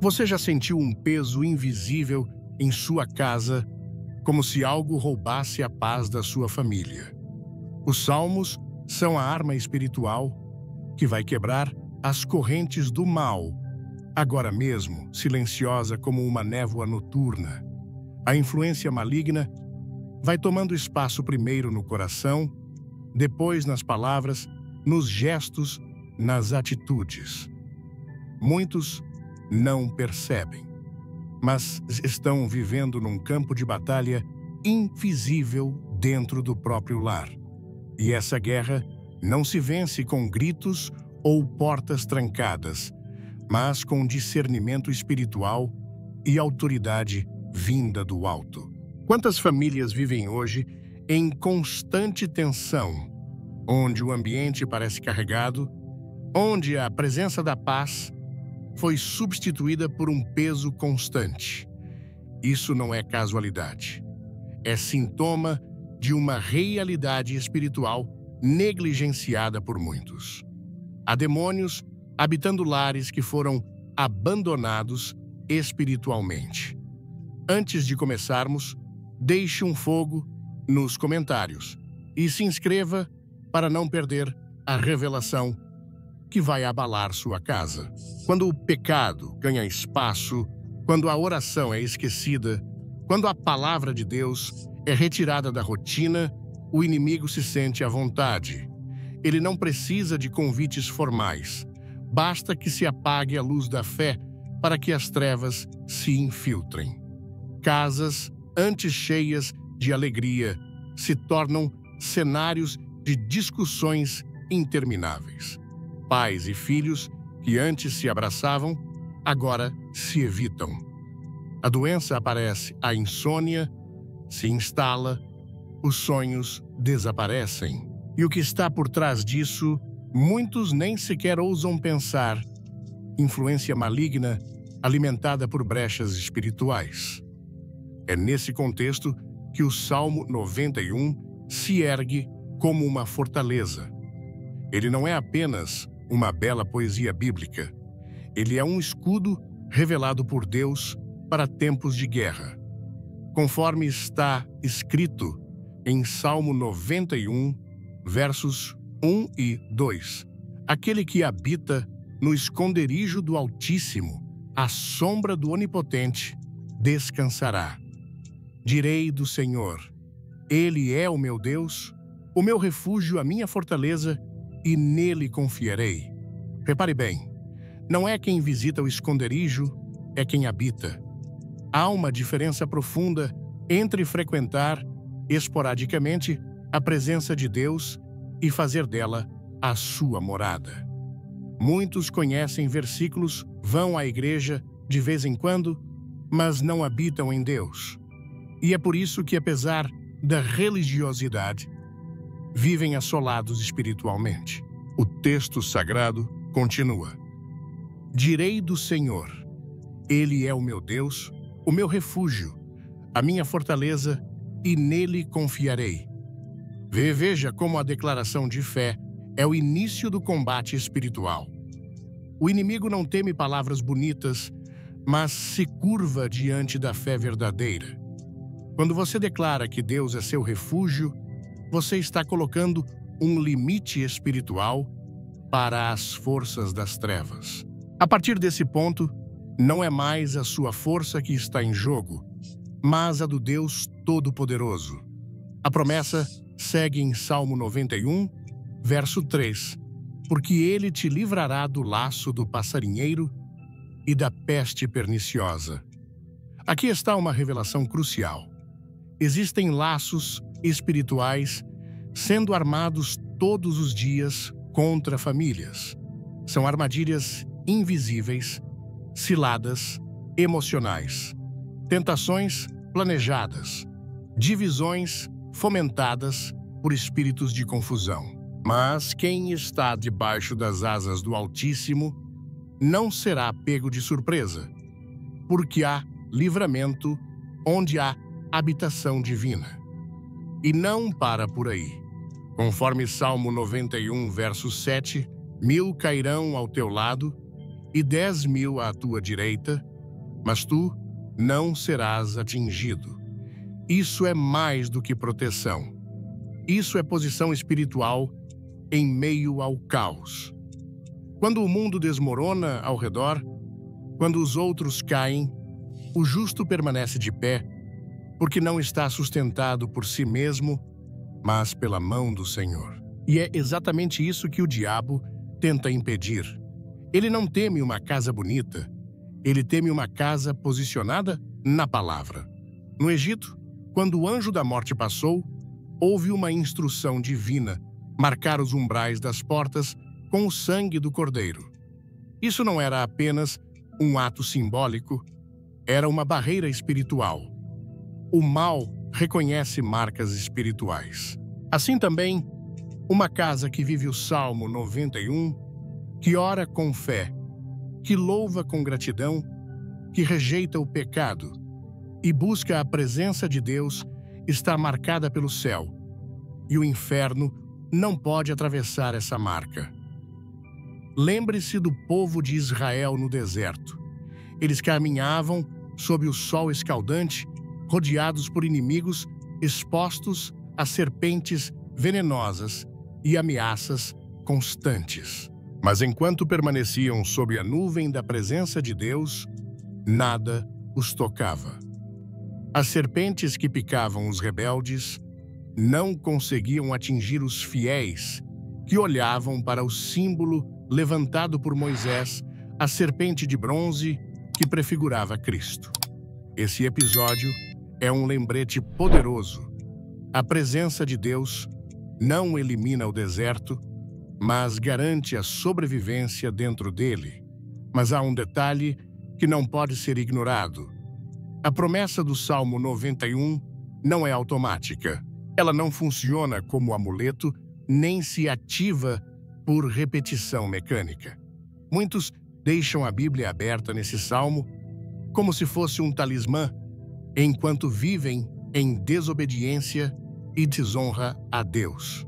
Você já sentiu um peso invisível em sua casa, como se algo roubasse a paz da sua família? Os salmos são a arma espiritual que vai quebrar as correntes do mal, agora mesmo silenciosa como uma névoa noturna. A influência maligna vai tomando espaço primeiro no coração, depois nas palavras, nos gestos, nas atitudes. Muitos não percebem, mas estão vivendo num campo de batalha invisível dentro do próprio lar. E essa guerra não se vence com gritos ou portas trancadas, mas com discernimento espiritual e autoridade vinda do alto. Quantas famílias vivem hoje em constante tensão, onde o ambiente parece carregado, onde a presença da paz foi substituída por um peso constante? Isso não é casualidade. É sintoma de uma realidade espiritual negligenciada por muitos. Há demônios habitando lares que foram abandonados espiritualmente. Antes de começarmos, deixe um fogo nos comentários e se inscreva para não perder a revelação que vai abalar sua casa. Quando o pecado ganha espaço, quando a oração é esquecida, quando a palavra de Deus é retirada da rotina, o inimigo se sente à vontade. Ele não precisa de convites formais. Basta que se apague a luz da fé para que as trevas se infiltrem. Casas, antes cheias de alegria, se tornam cenários de discussões intermináveis. Pais e filhos que antes se abraçavam, agora se evitam. A doença aparece, a insônia se instala, os sonhos desaparecem. E o que está por trás disso, muitos nem sequer ousam pensar. Influência maligna alimentada por brechas espirituais. É nesse contexto que o Salmo 91 se ergue como uma fortaleza. Ele não é apenas uma bela poesia bíblica. Ele é um escudo revelado por Deus para tempos de guerra. Conforme está escrito em Salmo 91, versos 1 e 2. Aquele que habita no esconderijo do Altíssimo, à sombra do Onipotente, descansará. Direi do Senhor: Ele é o meu Deus, o meu refúgio, a minha fortaleza, e nele confiarei. Repare bem, não é quem visita o esconderijo, é quem habita. Há uma diferença profunda entre frequentar, esporadicamente, a presença de Deus e fazer dela a sua morada. Muitos conhecem versículos, vão à igreja de vez em quando, mas não habitam em Deus. E é por isso que, apesar da religiosidade, vivem assolados espiritualmente. O texto sagrado continua: Direi do Senhor: Ele é o meu Deus, o meu refúgio, a minha fortaleza, e nele confiarei. Veja como a declaração de fé é o início do combate espiritual. O inimigo não teme palavras bonitas, mas se curva diante da fé verdadeira. Quando você declara que Deus é seu refúgio, você está colocando um limite espiritual para as forças das trevas. A partir desse ponto, não é mais a sua força que está em jogo, mas a do Deus Todo-Poderoso. A promessa segue em Salmo 91, verso 3. Porque ele te livrará do laço do passarinheiro e da peste perniciosa. Aqui está uma revelação crucial. Existem laços espirituais sendo armados todos os dias contra famílias. São armadilhas invisíveis, ciladas, emocionais, tentações planejadas, divisões fomentadas por espíritos de confusão. Mas quem está debaixo das asas do Altíssimo não será pego de surpresa, porque há livramento onde há habitação divina. E não para por aí. Conforme Salmo 91, verso 7, 1000 cairão ao teu lado e 10.000 à tua direita, mas tu não serás atingido. Isso é mais do que proteção. Isso é posição espiritual em meio ao caos. Quando o mundo desmorona ao redor, quando os outros caem, o justo permanece de pé, porque não está sustentado por si mesmo, mas pela mão do Senhor. E é exatamente isso que o diabo tenta impedir. Ele não teme uma casa bonita, ele teme uma casa posicionada na palavra. No Egito, quando o anjo da morte passou, houve uma instrução divina: marcar os umbrais das portas com o sangue do cordeiro. Isso não era apenas um ato simbólico, era uma barreira espiritual. O mal reconhece marcas espirituais. Assim também, uma casa que vive o Salmo 91, que ora com fé, que louva com gratidão, que rejeita o pecado e busca a presença de Deus, está marcada pelo céu, e o inferno não pode atravessar essa marca. Lembre-se do povo de Israel no deserto. Eles caminhavam sob o sol escaldante, rodeados por inimigos, expostos a serpentes venenosas e ameaças constantes. Mas enquanto permaneciam sob a nuvem da presença de Deus, nada os tocava. As serpentes que picavam os rebeldes não conseguiam atingir os fiéis, que olhavam para o símbolo levantado por Moisés, a serpente de bronze que prefigurava Cristo. Esse episódio é um lembrete poderoso. A presença de Deus não elimina o deserto, mas garante a sobrevivência dentro dele. Mas há um detalhe que não pode ser ignorado. A promessa do Salmo 91 não é automática. Ela não funciona como amuleto, nem se ativa por repetição mecânica. Muitos deixam a Bíblia aberta nesse salmo como se fosse um talismã, enquanto vivem em desobediência e desonra a Deus.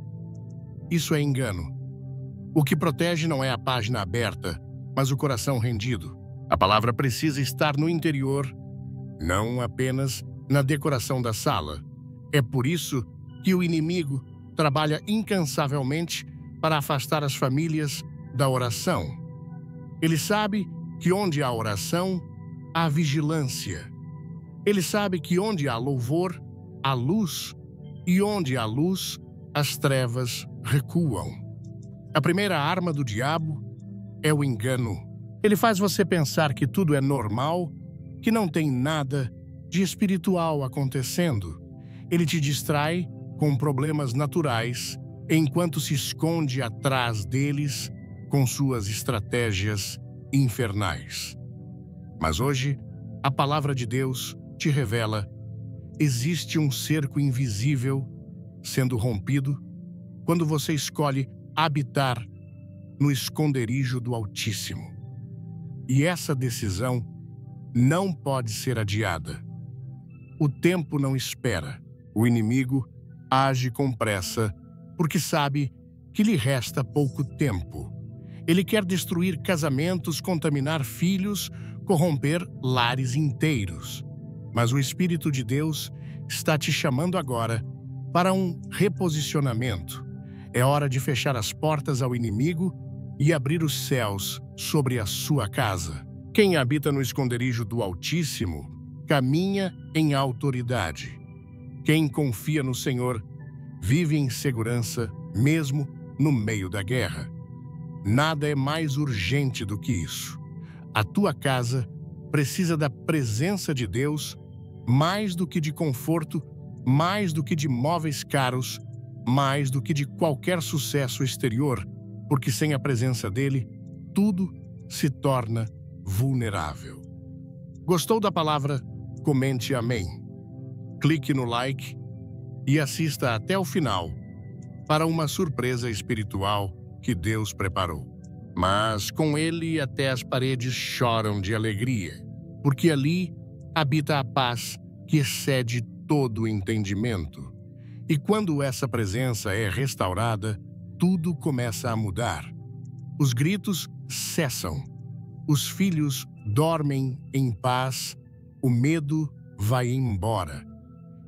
Isso é engano. O que protege não é a página aberta, mas o coração rendido. A palavra precisa estar no interior, não apenas na decoração da sala. É por isso que o inimigo trabalha incansavelmente para afastar as famílias da oração. Ele sabe que onde há oração, há vigilância. Ele sabe que onde há louvor, há luz, e onde há luz, as trevas recuam. A primeira arma do diabo é o engano. Ele faz você pensar que tudo é normal, que não tem nada de espiritual acontecendo. Ele te distrai com problemas naturais, enquanto se esconde atrás deles com suas estratégias infernais. Mas hoje, a palavra de Deus te revela: existe um cerco invisível sendo rompido quando você escolhe habitar no esconderijo do Altíssimo. E essa decisão não pode ser adiada. O tempo não espera. O inimigo age com pressa porque sabe que lhe resta pouco tempo. Ele quer destruir casamentos, contaminar filhos, corromper lares inteiros. Mas o Espírito de Deus está te chamando agora para um reposicionamento. É hora de fechar as portas ao inimigo e abrir os céus sobre a sua casa. Quem habita no esconderijo do Altíssimo caminha em autoridade. Quem confia no Senhor vive em segurança, mesmo no meio da guerra. Nada é mais urgente do que isso. A tua casa precisa da presença de Deus mais do que de conforto, mais do que de móveis caros, mais do que de qualquer sucesso exterior, porque sem a presença dele, tudo se torna vulnerável. Gostou da palavra? Comente amém. Clique no like e assista até o final para uma surpresa espiritual que Deus preparou. Mas com ele até as paredes choram de alegria, porque ali habita a paz que excede todo o entendimento. E quando essa presença é restaurada, tudo começa a mudar. Os gritos cessam, os filhos dormem em paz, o medo vai embora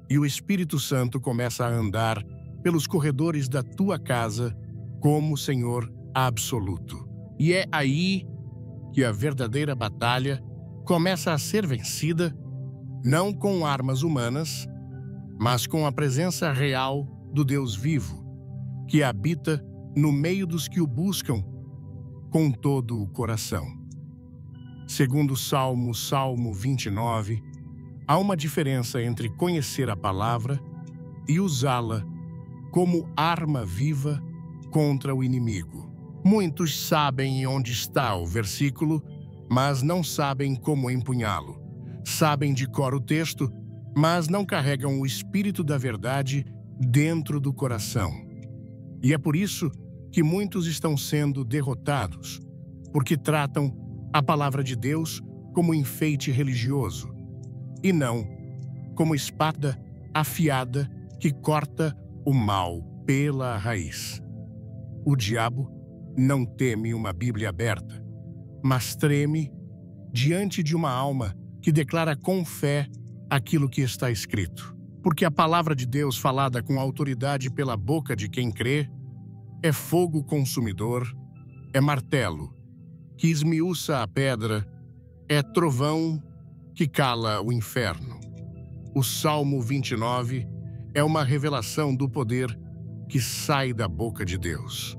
e o Espírito Santo começa a andar pelos corredores da tua casa como Senhor absoluto. E é aí que a verdadeira batalha começa a ser vencida, não com armas humanas, mas com a presença real do Deus vivo, que habita no meio dos que o buscam com todo o coração. Segundo o Salmo 29, há uma diferença entre conhecer a palavra e usá-la como arma viva contra o inimigo. Muitos sabem onde está o versículo, mas não sabem como empunhá-lo. Sabem de cor o texto, mas não carregam o espírito da verdade dentro do coração. E é por isso que muitos estão sendo derrotados, porque tratam a palavra de Deus como enfeite religioso, e não como espada afiada que corta o mal pela raiz. O diabo não teme uma Bíblia aberta, mas treme diante de uma alma que declara com fé aquilo que está escrito. Porque a palavra de Deus falada com autoridade pela boca de quem crê é fogo consumidor, é martelo que esmiuça a pedra, é trovão que cala o inferno. O Salmo 29 é uma revelação do poder que sai da boca de Deus.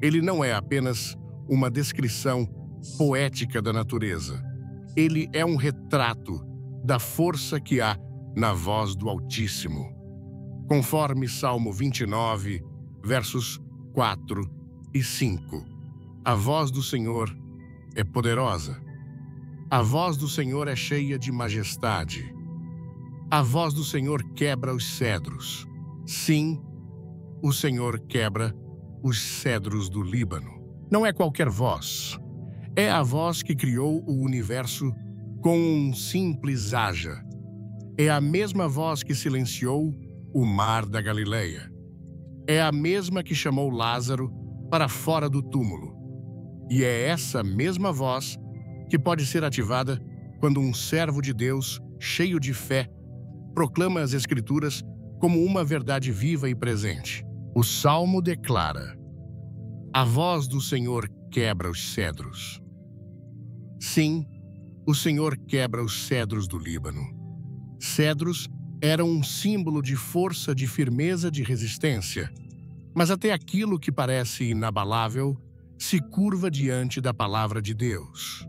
Ele não é apenas uma descrição poética da natureza. Ele é um retrato da força que há na voz do Altíssimo. Conforme Salmo 29, versos 4 e 5. A voz do Senhor é poderosa. A voz do Senhor é cheia de majestade. A voz do Senhor quebra os cedros. Sim, o Senhor quebra os cedros do Líbano. Não é qualquer voz. É a voz que criou o universo com um simples haja. É a mesma voz que silenciou o mar da Galileia. É a mesma que chamou Lázaro para fora do túmulo. E é essa mesma voz que pode ser ativada quando um servo de Deus, cheio de fé, proclama as Escrituras como uma verdade viva e presente. O Salmo declara: a voz do Senhor quebra os cedros. Sim, o Senhor quebra os cedros do Líbano. Cedros eram um símbolo de força, de firmeza, de resistência. Mas até aquilo que parece inabalável se curva diante da palavra de Deus.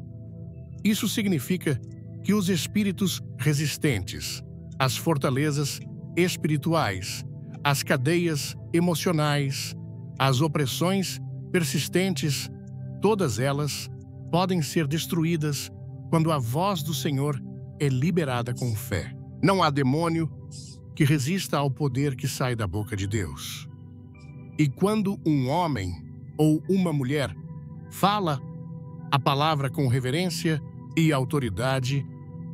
Isso significa que os espíritos resistentes, as fortalezas espirituais, as cadeias emocionais, as opressões persistentes, todas elas podem ser destruídas quando a voz do Senhor é liberada com fé. Não há demônio que resista ao poder que sai da boca de Deus. E quando um homem ou uma mulher fala a palavra com reverência e autoridade,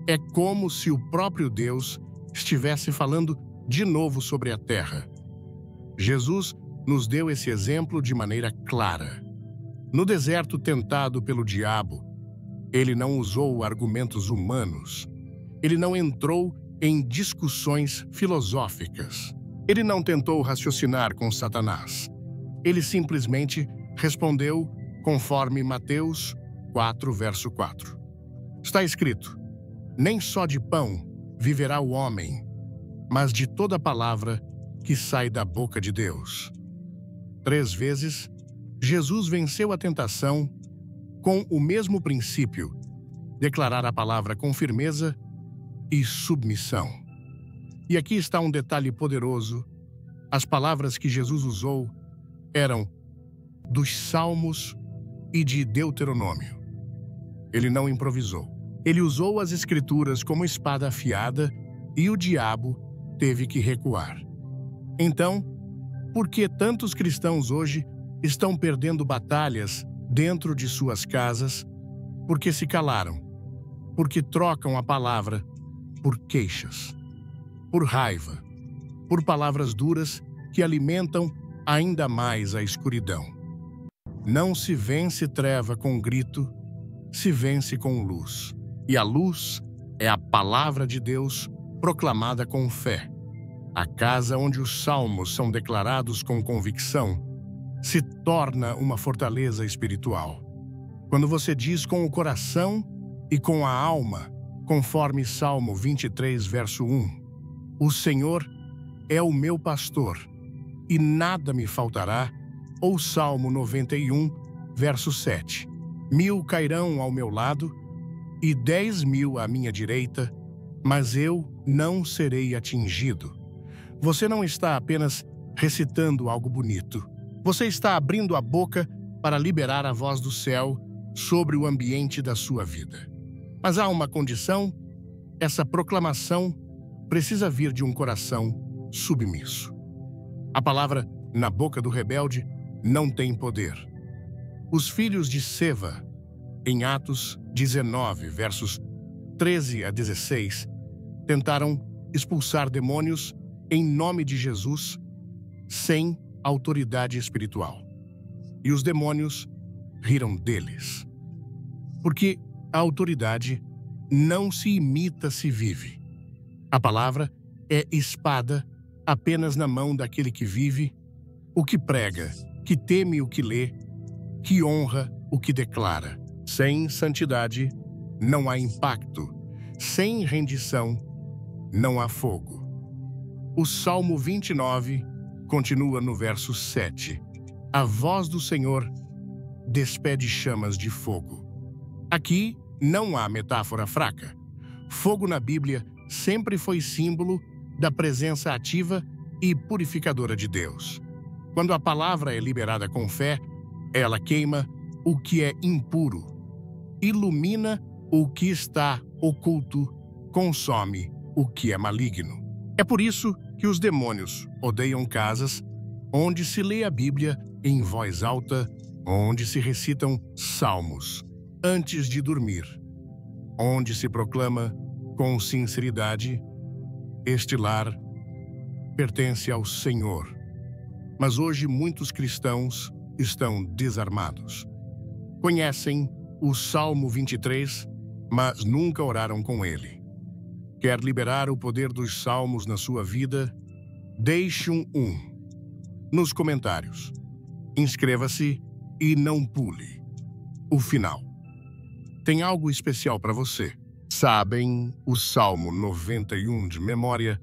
é como se o próprio Deus estivesse falando de novo sobre a terra. Jesus nos deu esse exemplo de maneira clara. No deserto tentado pelo diabo, ele não usou argumentos humanos. Ele não entrou em discussões filosóficas. Ele não tentou raciocinar com Satanás. Ele simplesmente respondeu conforme Mateus 4, verso 4. Está escrito: nem só de pão viverá o homem, mas de toda palavra que sai da boca de Deus. 3 vezes, Jesus venceu a tentação com o mesmo princípio: declarar a palavra com firmeza e submissão. E aqui está um detalhe poderoso. As palavras que Jesus usou eram dos Salmos e de Deuteronômio. Ele não improvisou. Ele usou as Escrituras como espada afiada e o diabo teve que recuar. Então, por que tantos cristãos hoje estão perdendo batalhas dentro de suas casas? Porque se calaram, porque trocam a palavra por queixas, por raiva, por palavras duras que alimentam ainda mais a escuridão. Não se vence treva com grito, se vence com luz, e a luz é a palavra de Deus proclamada com fé. A casa onde os salmos são declarados com convicção se torna uma fortaleza espiritual. Quando você diz com o coração e com a alma, conforme Salmo 23, verso 1, o Senhor é o meu pastor, e nada me faltará, ou Salmo 91, verso 7. 1000 cairão ao meu lado e 10.000 à minha direita, mas eu não serei atingido. Você não está apenas recitando algo bonito. Você está abrindo a boca para liberar a voz do céu sobre o ambiente da sua vida. Mas há uma condição: essa proclamação precisa vir de um coração submisso. A palavra na boca do rebelde não tem poder. Os filhos de Seva, em Atos 19, versos 13 a 16, tentaram expulsar demônios em nome de Jesus sem autoridade espiritual. E os demônios riram deles. Porque a autoridade não se imita, se vive. A palavra é espada apenas na mão daquele que vive, o que prega, que teme o que lê, que honra o que declara. Sem santidade não há impacto. Sem rendição não há fogo. O Salmo 29 continua no verso 7. A voz do Senhor despede chamas de fogo. Aqui não há metáfora fraca. Fogo na Bíblia sempre foi símbolo da presença ativa e purificadora de Deus. Quando a palavra é liberada com fé, ela queima o que é impuro, ilumina o que está oculto, consome o que é maligno. É por isso que os demônios odeiam casas onde se lê a Bíblia em voz alta, onde se recitam salmos antes de dormir, onde se proclama com sinceridade: este lar pertence ao Senhor. Mas hoje muitos cristãos estão desarmados. Conhecem o Salmo 23, mas nunca oraram com ele. Quer liberar o poder dos salmos na sua vida? Deixe um nos comentários. Inscreva-se e não pule o final. Tem algo especial para você. Sabem o Salmo 91 de memória,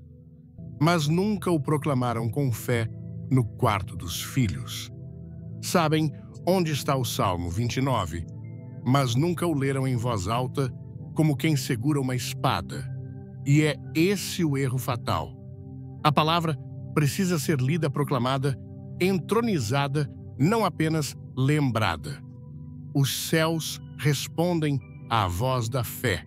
mas nunca o proclamaram com fé no quarto dos filhos. Sabem onde está o Salmo 29, mas nunca o leram em voz alta como quem segura uma espada. E é esse o erro fatal. A palavra precisa ser lida, proclamada, entronizada, não apenas lembrada. Os céus respondem à voz da fé.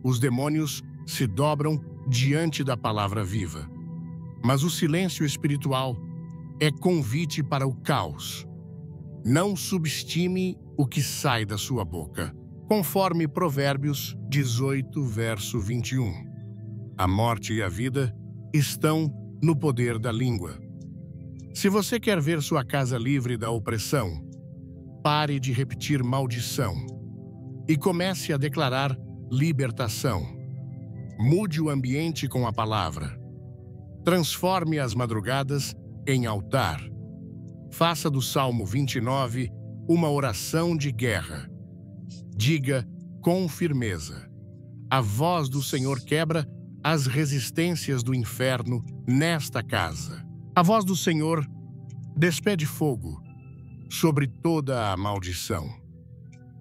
Os demônios se dobram diante da palavra viva. Mas o silêncio espiritual é convite para o caos. Não subestime o que sai da sua boca. Conforme Provérbios 18, verso 21. A morte e a vida estão no poder da língua. Se você quer ver sua casa livre da opressão, pare de repetir maldição e comece a declarar libertação. Mude o ambiente com a palavra. Transforme as madrugadas em altar. Faça do Salmo 29 uma oração de guerra. Diga com firmeza: a voz do Senhor quebra as resistências do inferno nesta casa. A voz do Senhor despede fogo sobre toda a maldição.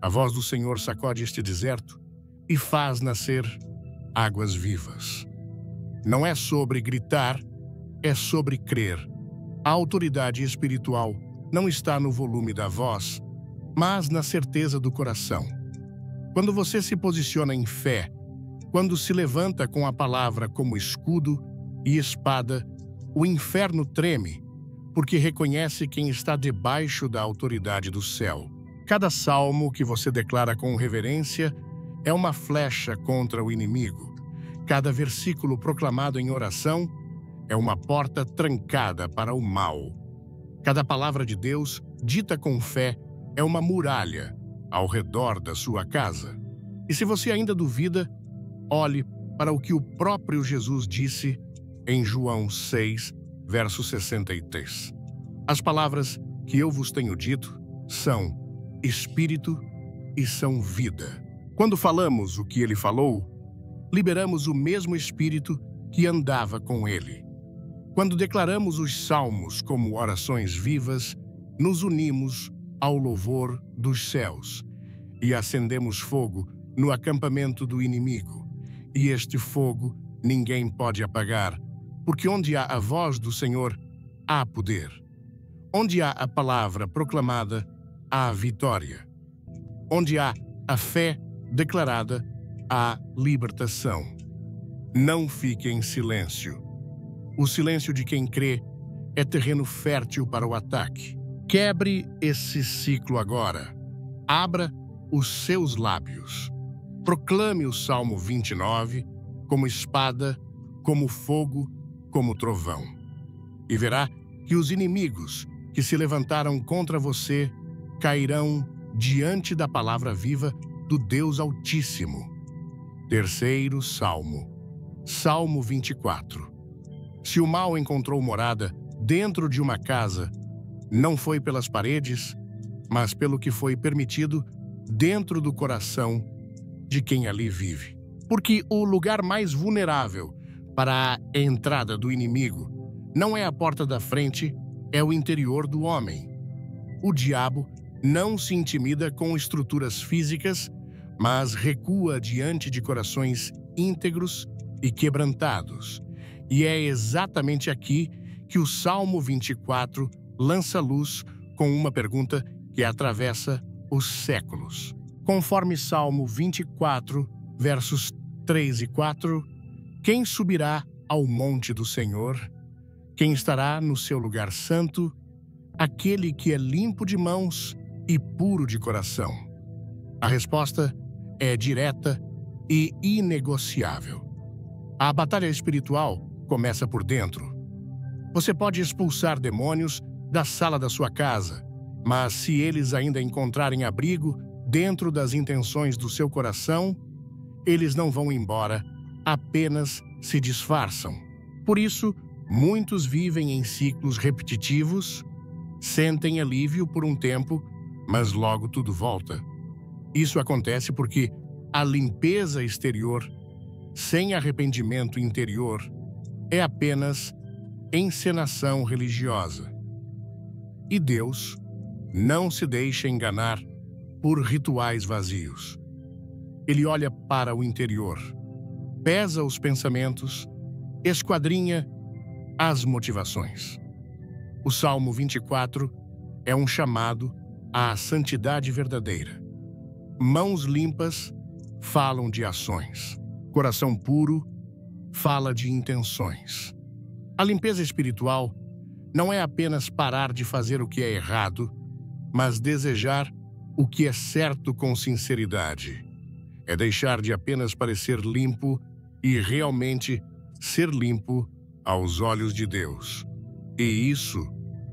A voz do Senhor sacode este deserto e faz nascer águas vivas. Não é sobre gritar, é sobre crer. A autoridade espiritual não está no volume da voz, mas na certeza do coração. Quando você se posiciona em fé, quando se levanta com a palavra como escudo e espada, o inferno treme, porque reconhece quem está debaixo da autoridade do céu. Cada salmo que você declara com reverência é uma flecha contra o inimigo. Cada versículo proclamado em oração é uma porta trancada para o mal. Cada palavra de Deus, dita com fé, é uma muralha ao redor da sua casa. E se você ainda duvida, olhe para o que o próprio Jesus disse em João 6, verso 63. As palavras que eu vos tenho dito são espírito e são vida. Quando falamos o que ele falou, liberamos o mesmo espírito que andava com ele. Quando declaramos os salmos como orações vivas, nos unimos ao louvor dos céus e acendemos fogo no acampamento do inimigo. E este fogo ninguém pode apagar, porque onde há a voz do Senhor, há poder. Onde há a palavra proclamada, há vitória. Onde há a fé declarada, há libertação. Não fique em silêncio. O silêncio de quem crê é terreno fértil para o ataque. Quebre esse ciclo agora. Abra os seus lábios. Proclame o Salmo 29 como espada, como fogo, como trovão. E verá que os inimigos que se levantaram contra você cairão diante da palavra viva do Deus Altíssimo. Terceiro Salmo. Salmo 24. Se o mal encontrou morada dentro de uma casa, não foi pelas paredes, mas pelo que foi permitido dentro do coração de quem ali vive. Porque o lugar mais vulnerável para a entrada do inimigo não é a porta da frente, é o interior do homem. O diabo não se intimida com estruturas físicas, mas recua diante de corações íntegros e quebrantados. E é exatamente aqui que o Salmo 24 lança luz com uma pergunta que atravessa os séculos. Conforme Salmo 24, versos 3 e 4, quem subirá ao monte do Senhor? Quem estará no seu lugar santo? Aquele que é limpo de mãos e puro de coração. A resposta é direta e inegociável. A batalha espiritual começa por dentro. Você pode expulsar demônios da sala da sua casa, mas se eles ainda encontrarem abrigo dentro das intenções do seu coração, eles não vão embora, apenas se disfarçam. Por isso, muitos vivem em ciclos repetitivos, sentem alívio por um tempo, mas logo tudo volta. Isso acontece porque a limpeza exterior, sem arrependimento interior, é apenas encenação religiosa. E Deus não se deixa enganar por rituais vazios. Ele olha para o interior, pesa os pensamentos, esquadrinha as motivações. O Salmo 24 é um chamado à santidade verdadeira. Mãos limpas falam de ações. Coração puro fala de intenções. A limpeza espiritual não é apenas parar de fazer o que é errado, mas desejar o que é certo com sinceridade. É deixar de apenas parecer limpo e realmente ser limpo aos olhos de Deus. E isso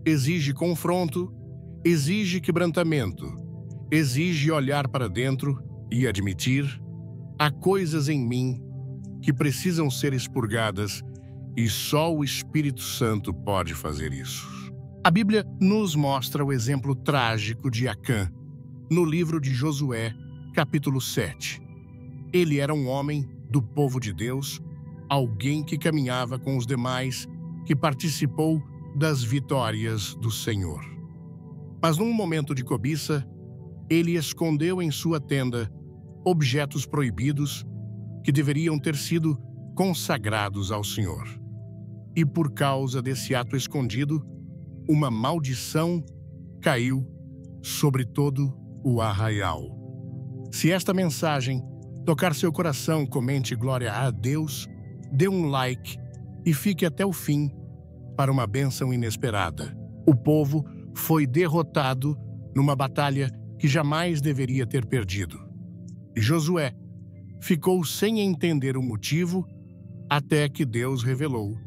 exige confronto, exige quebrantamento, exige olhar para dentro e admitir: há coisas em mim que precisam ser expurgadas e só o Espírito Santo pode fazer isso. A Bíblia nos mostra o exemplo trágico de Acã no livro de Josué, capítulo 7. Ele era um homem do povo de Deus, alguém que caminhava com os demais, que participou das vitórias do Senhor. Mas num momento de cobiça, ele escondeu em sua tenda objetos proibidos que deveriam ter sido consagrados ao Senhor. E por causa desse ato escondido, uma maldição caiu sobre todo o arraial. Se esta mensagem tocar seu coração, comente glória a Deus, dê um like e fique até o fim para uma bênção inesperada. O povo foi derrotado numa batalha que jamais deveria ter perdido. E Josué ficou sem entender o motivo até que Deus revelou.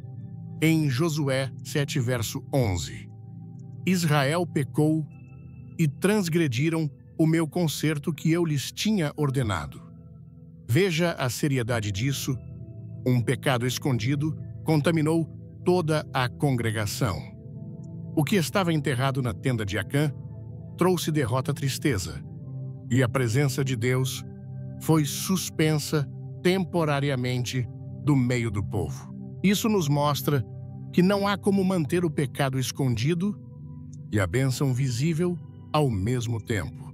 Em Josué 7, verso 11. Israel pecou e transgrediram o meu conserto que eu lhes tinha ordenado. Veja a seriedade disso. Um pecado escondido contaminou toda a congregação. O que estava enterrado na tenda de Acã trouxe derrota, tristeza, e a presença de Deus foi suspensa temporariamente do meio do povo. Isso nos mostra que não há como manter o pecado escondido e a bênção visível ao mesmo tempo.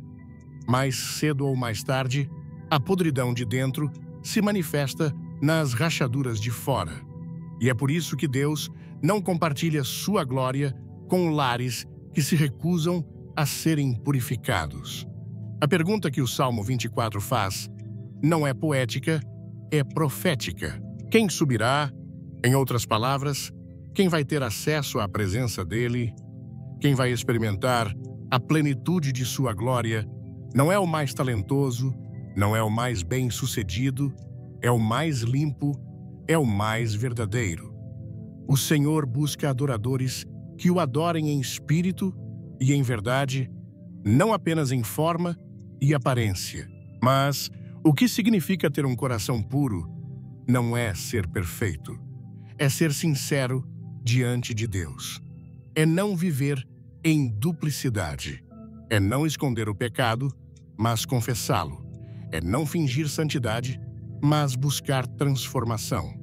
Mais cedo ou mais tarde, a podridão de dentro se manifesta nas rachaduras de fora. E é por isso que Deus não compartilha sua glória com lares que se recusam a serem purificados. A pergunta que o Salmo 24 faz não é poética, é profética. Quem subirá? Em outras palavras, quem vai ter acesso à presença dele? Quem vai experimentar a plenitude de sua glória? Não é o mais talentoso, não é o mais bem-sucedido, é o mais limpo, é o mais verdadeiro. O Senhor busca adoradores que o adorem em espírito e em verdade, não apenas em forma e aparência. Mas o que significa ter um coração puro não é ser perfeito. É ser sincero diante de Deus. É não viver em duplicidade. É não esconder o pecado, mas confessá-lo. É não fingir santidade, mas buscar transformação.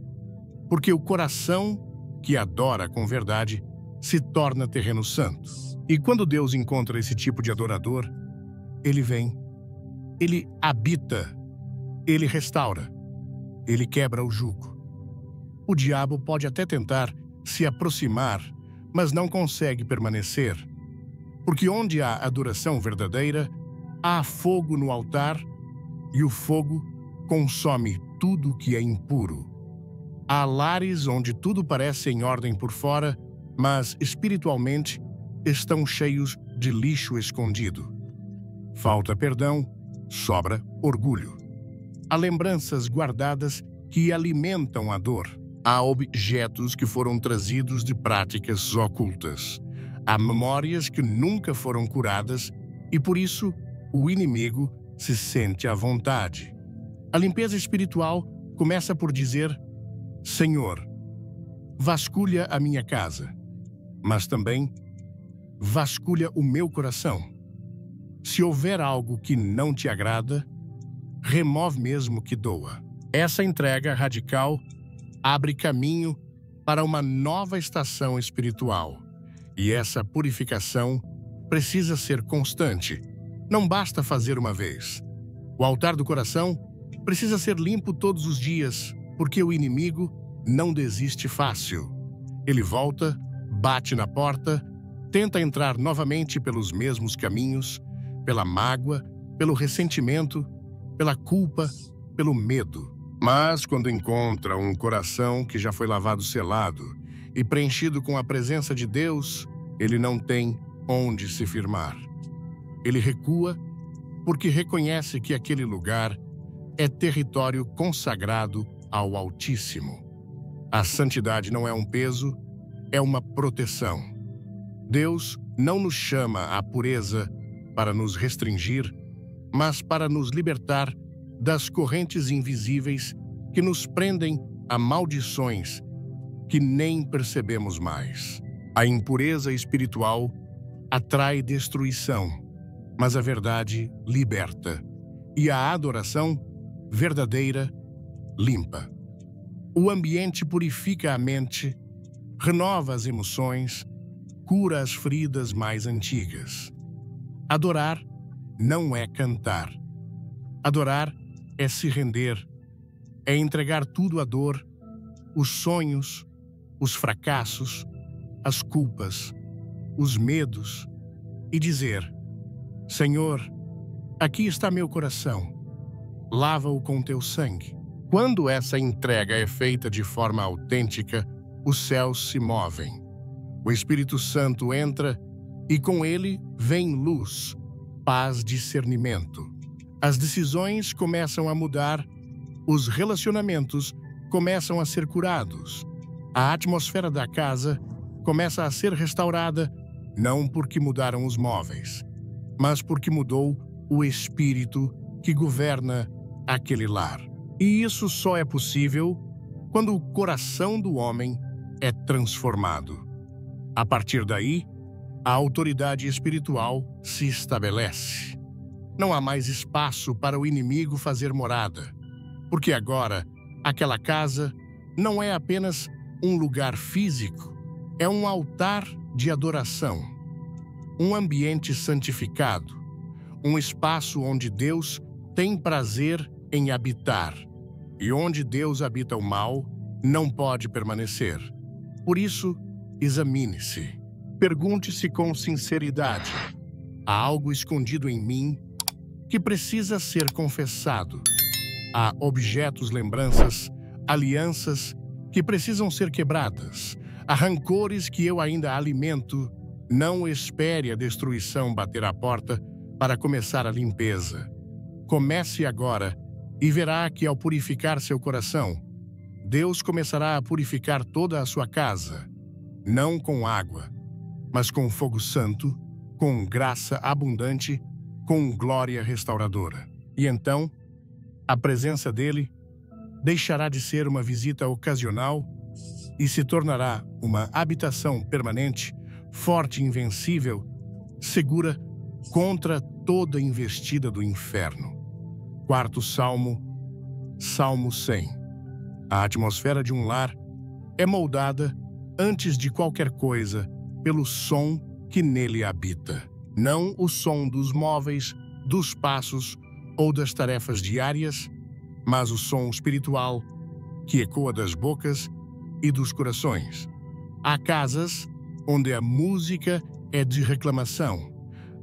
Porque o coração que adora com verdade se torna terreno santo. E quando Deus encontra esse tipo de adorador, ele vem, ele habita, ele restaura, ele quebra o jugo. O diabo pode até tentar se aproximar, mas não consegue permanecer. Porque onde há adoração verdadeira, há fogo no altar e o fogo consome tudo que é impuro. Há lares onde tudo parece em ordem por fora, mas espiritualmente estão cheios de lixo escondido. Falta perdão, sobra orgulho. Há lembranças guardadas que alimentam a dor. Há objetos que foram trazidos de práticas ocultas. Há memórias que nunca foram curadas e, por isso, o inimigo se sente à vontade. A limpeza espiritual começa por dizer: Senhor, vasculha a minha casa, mas também vasculha o meu coração. Se houver algo que não te agrada, remove mesmo que doa. Essa entrega radical abre caminho para uma nova estação espiritual. E essa purificação precisa ser constante. Não basta fazer uma vez. O altar do coração precisa ser limpo todos os dias, porque o inimigo não desiste fácil. Ele volta, bate na porta, tenta entrar novamente pelos mesmos caminhos, pela mágoa, pelo ressentimento, pela culpa, pelo medo. Mas quando encontra um coração que já foi lavado, selado e preenchido com a presença de Deus, ele não tem onde se firmar. Ele recua porque reconhece que aquele lugar é território consagrado ao Altíssimo. A santidade não é um peso, é uma proteção. Deus não nos chama à pureza para nos restringir, mas para nos libertar das correntes invisíveis que nos prendem a maldições que nem percebemos mais. A impureza espiritual atrai destruição, mas a verdade liberta, e a adoração verdadeira limpa. O ambiente purifica a mente, renova as emoções, cura as feridas mais antigas. Adorar não é cantar. Adorar é se render, é entregar tudo à dor, os sonhos, os fracassos, as culpas, os medos, e dizer: Senhor, aqui está meu coração, lava-o com teu sangue. Quando essa entrega é feita de forma autêntica, os céus se movem. O Espírito Santo entra e com ele vem luz, paz, discernimento. As decisões começam a mudar, os relacionamentos começam a ser curados. A atmosfera da casa começa a ser restaurada, não porque mudaram os móveis, mas porque mudou o espírito que governa aquele lar. E isso só é possível quando o coração do homem é transformado. A partir daí, a autoridade espiritual se estabelece. Não há mais espaço para o inimigo fazer morada, porque agora aquela casa não é apenas um lugar físico, é um altar de adoração, um ambiente santificado, um espaço onde Deus tem prazer em habitar, e onde Deus habita o mal não pode permanecer. Por isso, examine-se. Pergunte-se com sinceridade: há algo escondido em mim que precisa ser confessado? Há objetos, lembranças, alianças que precisam ser quebradas. Há rancores que eu ainda alimento. Não espere a destruição bater à porta para começar a limpeza. Comece agora e verá que, ao purificar seu coração, Deus começará a purificar toda a sua casa, não com água, mas com fogo santo, com graça abundante, com glória restauradora. E então, a presença dele deixará de ser uma visita ocasional e se tornará uma habitação permanente, forte e invencível, segura contra toda investida do inferno. Quarto Salmo, Salmo 100. A atmosfera de um lar é moldada, antes de qualquer coisa, pelo som que nele habita. Não o som dos móveis, dos passos ou das tarefas diárias, mas o som espiritual que ecoa das bocas e dos corações. Há casas onde a música é de reclamação.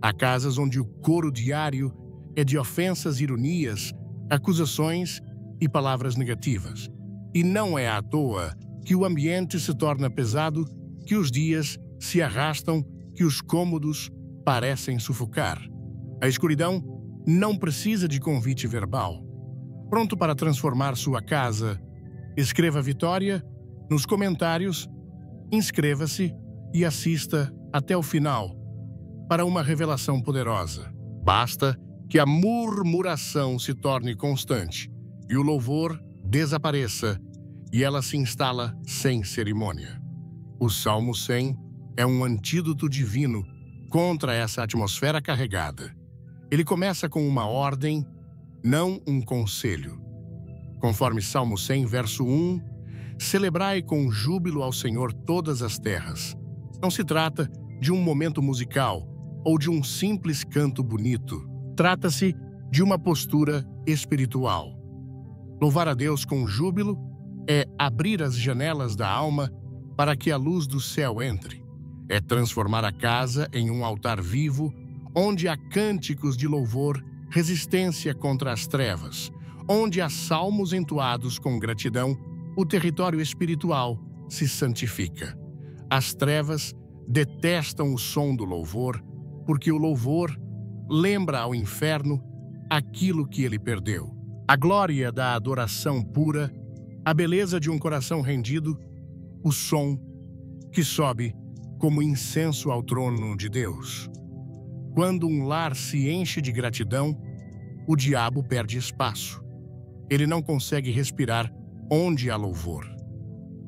Há casas onde o coro diário é de ofensas, ironias, acusações e palavras negativas. E não é à toa que o ambiente se torna pesado, que os dias se arrastam, que os cômodos parecem sufocar. A escuridão não precisa de convite verbal. Pronto para transformar sua casa? Escreva Vitória nos comentários, inscreva-se e assista até o final para uma revelação poderosa. Basta que a murmuração se torne constante e o louvor desapareça e ela se instala sem cerimônia. O Salmo 100 é um antídoto divino contra essa atmosfera carregada. Ele começa com uma ordem, não um conselho. Conforme Salmo 100, verso 1, celebrai com júbilo ao Senhor todas as terras. Não se trata de um momento musical ou de um simples canto bonito. Trata-se de uma postura espiritual. Louvar a Deus com júbilo é abrir as janelas da alma para que a luz do céu entre. É transformar a casa em um altar vivo, onde há cânticos de louvor, resistência contra as trevas, onde há salmos entoados com gratidão, o território espiritual se santifica. As trevas detestam o som do louvor, porque o louvor lembra ao inferno aquilo que ele perdeu. A glória da adoração pura, a beleza de um coração rendido, o som que sobe como incenso ao trono de Deus. Quando um lar se enche de gratidão, o diabo perde espaço. Ele não consegue respirar onde há louvor.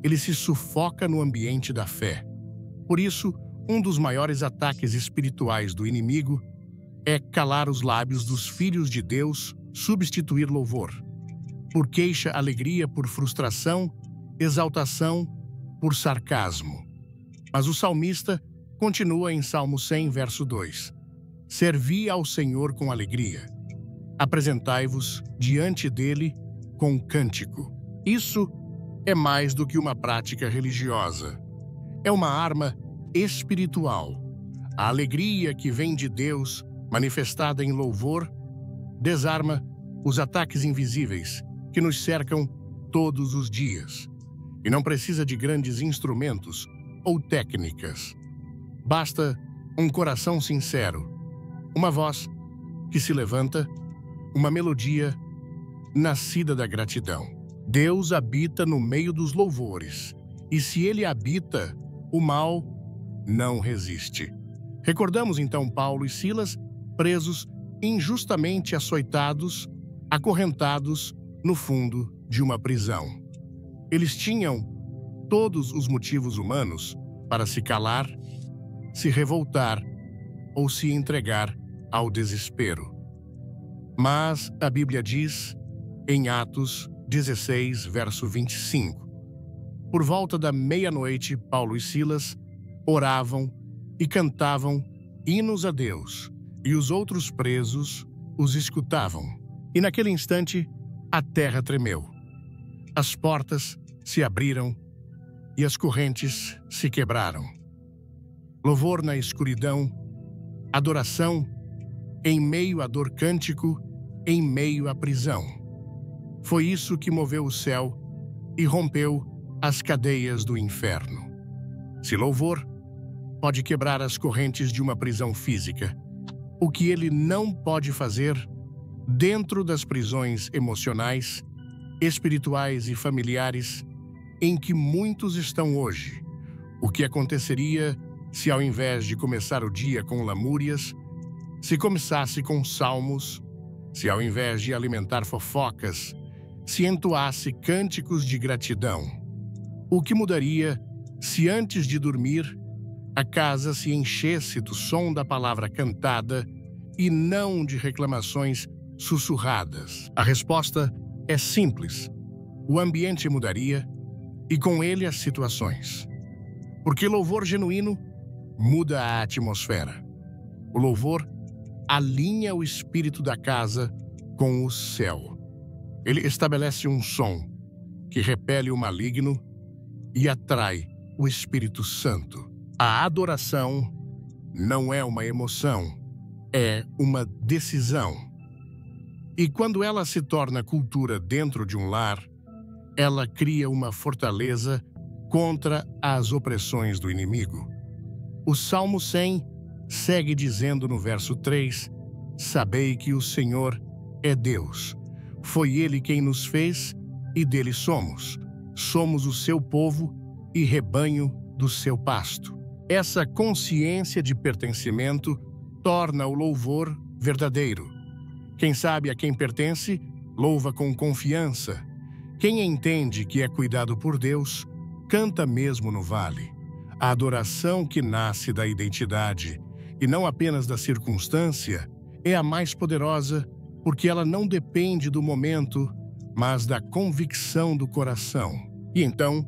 Ele se sufoca no ambiente da fé. Por isso, um dos maiores ataques espirituais do inimigo é calar os lábios dos filhos de Deus, substituir louvor. Por queixa, alegria, por frustração, exaltação, por sarcasmo. Mas o salmista continua em Salmo 100, verso 2. Servi ao Senhor com alegria. Apresentai-vos diante dele com cântico. Isso é mais do que uma prática religiosa. É uma arma espiritual. A alegria que vem de Deus, manifestada em louvor, desarma os ataques invisíveis que nos cercam todos os dias. E não precisa de grandes instrumentos ou técnicas. Basta um coração sincero, uma voz que se levanta, uma melodia nascida da gratidão. Deus habita no meio dos louvores, e se ele habita, o mal não resiste. Recordamos então Paulo e Silas, presos injustamente açoitados, acorrentados no fundo de uma prisão. Eles tinham todos os motivos humanos para se calar, se revoltar ou se entregar ao desespero. Mas a Bíblia diz, em Atos 16, verso 25, por volta da meia-noite, Paulo e Silas oravam e cantavam hinos a Deus, e os outros presos os escutavam. E naquele instante, a terra tremeu. As portas se abriram e as correntes se quebraram. Louvor na escuridão, adoração em meio à dor, cântico em meio à prisão. Foi isso que moveu o céu e rompeu as cadeias do inferno. Se louvor pode quebrar as correntes de uma prisão física, o que ele não pode fazer dentro das prisões emocionais, espirituais e familiares em que muitos estão hoje? O que aconteceria se, ao invés de começar o dia com lamúrias, se começasse com salmos, se, ao invés de alimentar fofocas, se entoasse cânticos de gratidão? O que mudaria se, antes de dormir, a casa se enchesse do som da palavra cantada e não de reclamações sussurradas? A resposta é simples. O ambiente mudaria e com ele as situações. Porque louvor genuíno muda a atmosfera. O louvor alinha o espírito da casa com o céu. Ele estabelece um som que repele o maligno e atrai o Espírito Santo. A adoração não é uma emoção, é uma decisão. E quando ela se torna cultura dentro de um lar, ela cria uma fortaleza contra as opressões do inimigo. O Salmo 100 segue dizendo no verso 3: Sabei que o Senhor é Deus. Foi Ele quem nos fez e dele somos. Somos o seu povo e rebanho do seu pasto. Essa consciência de pertencimento torna o louvor verdadeiro. Quem sabe a quem pertence, louva com confiança. Quem entende que é cuidado por Deus, canta mesmo no vale. A adoração que nasce da identidade, e não apenas da circunstância, é a mais poderosa porque ela não depende do momento, mas da convicção do coração. E então,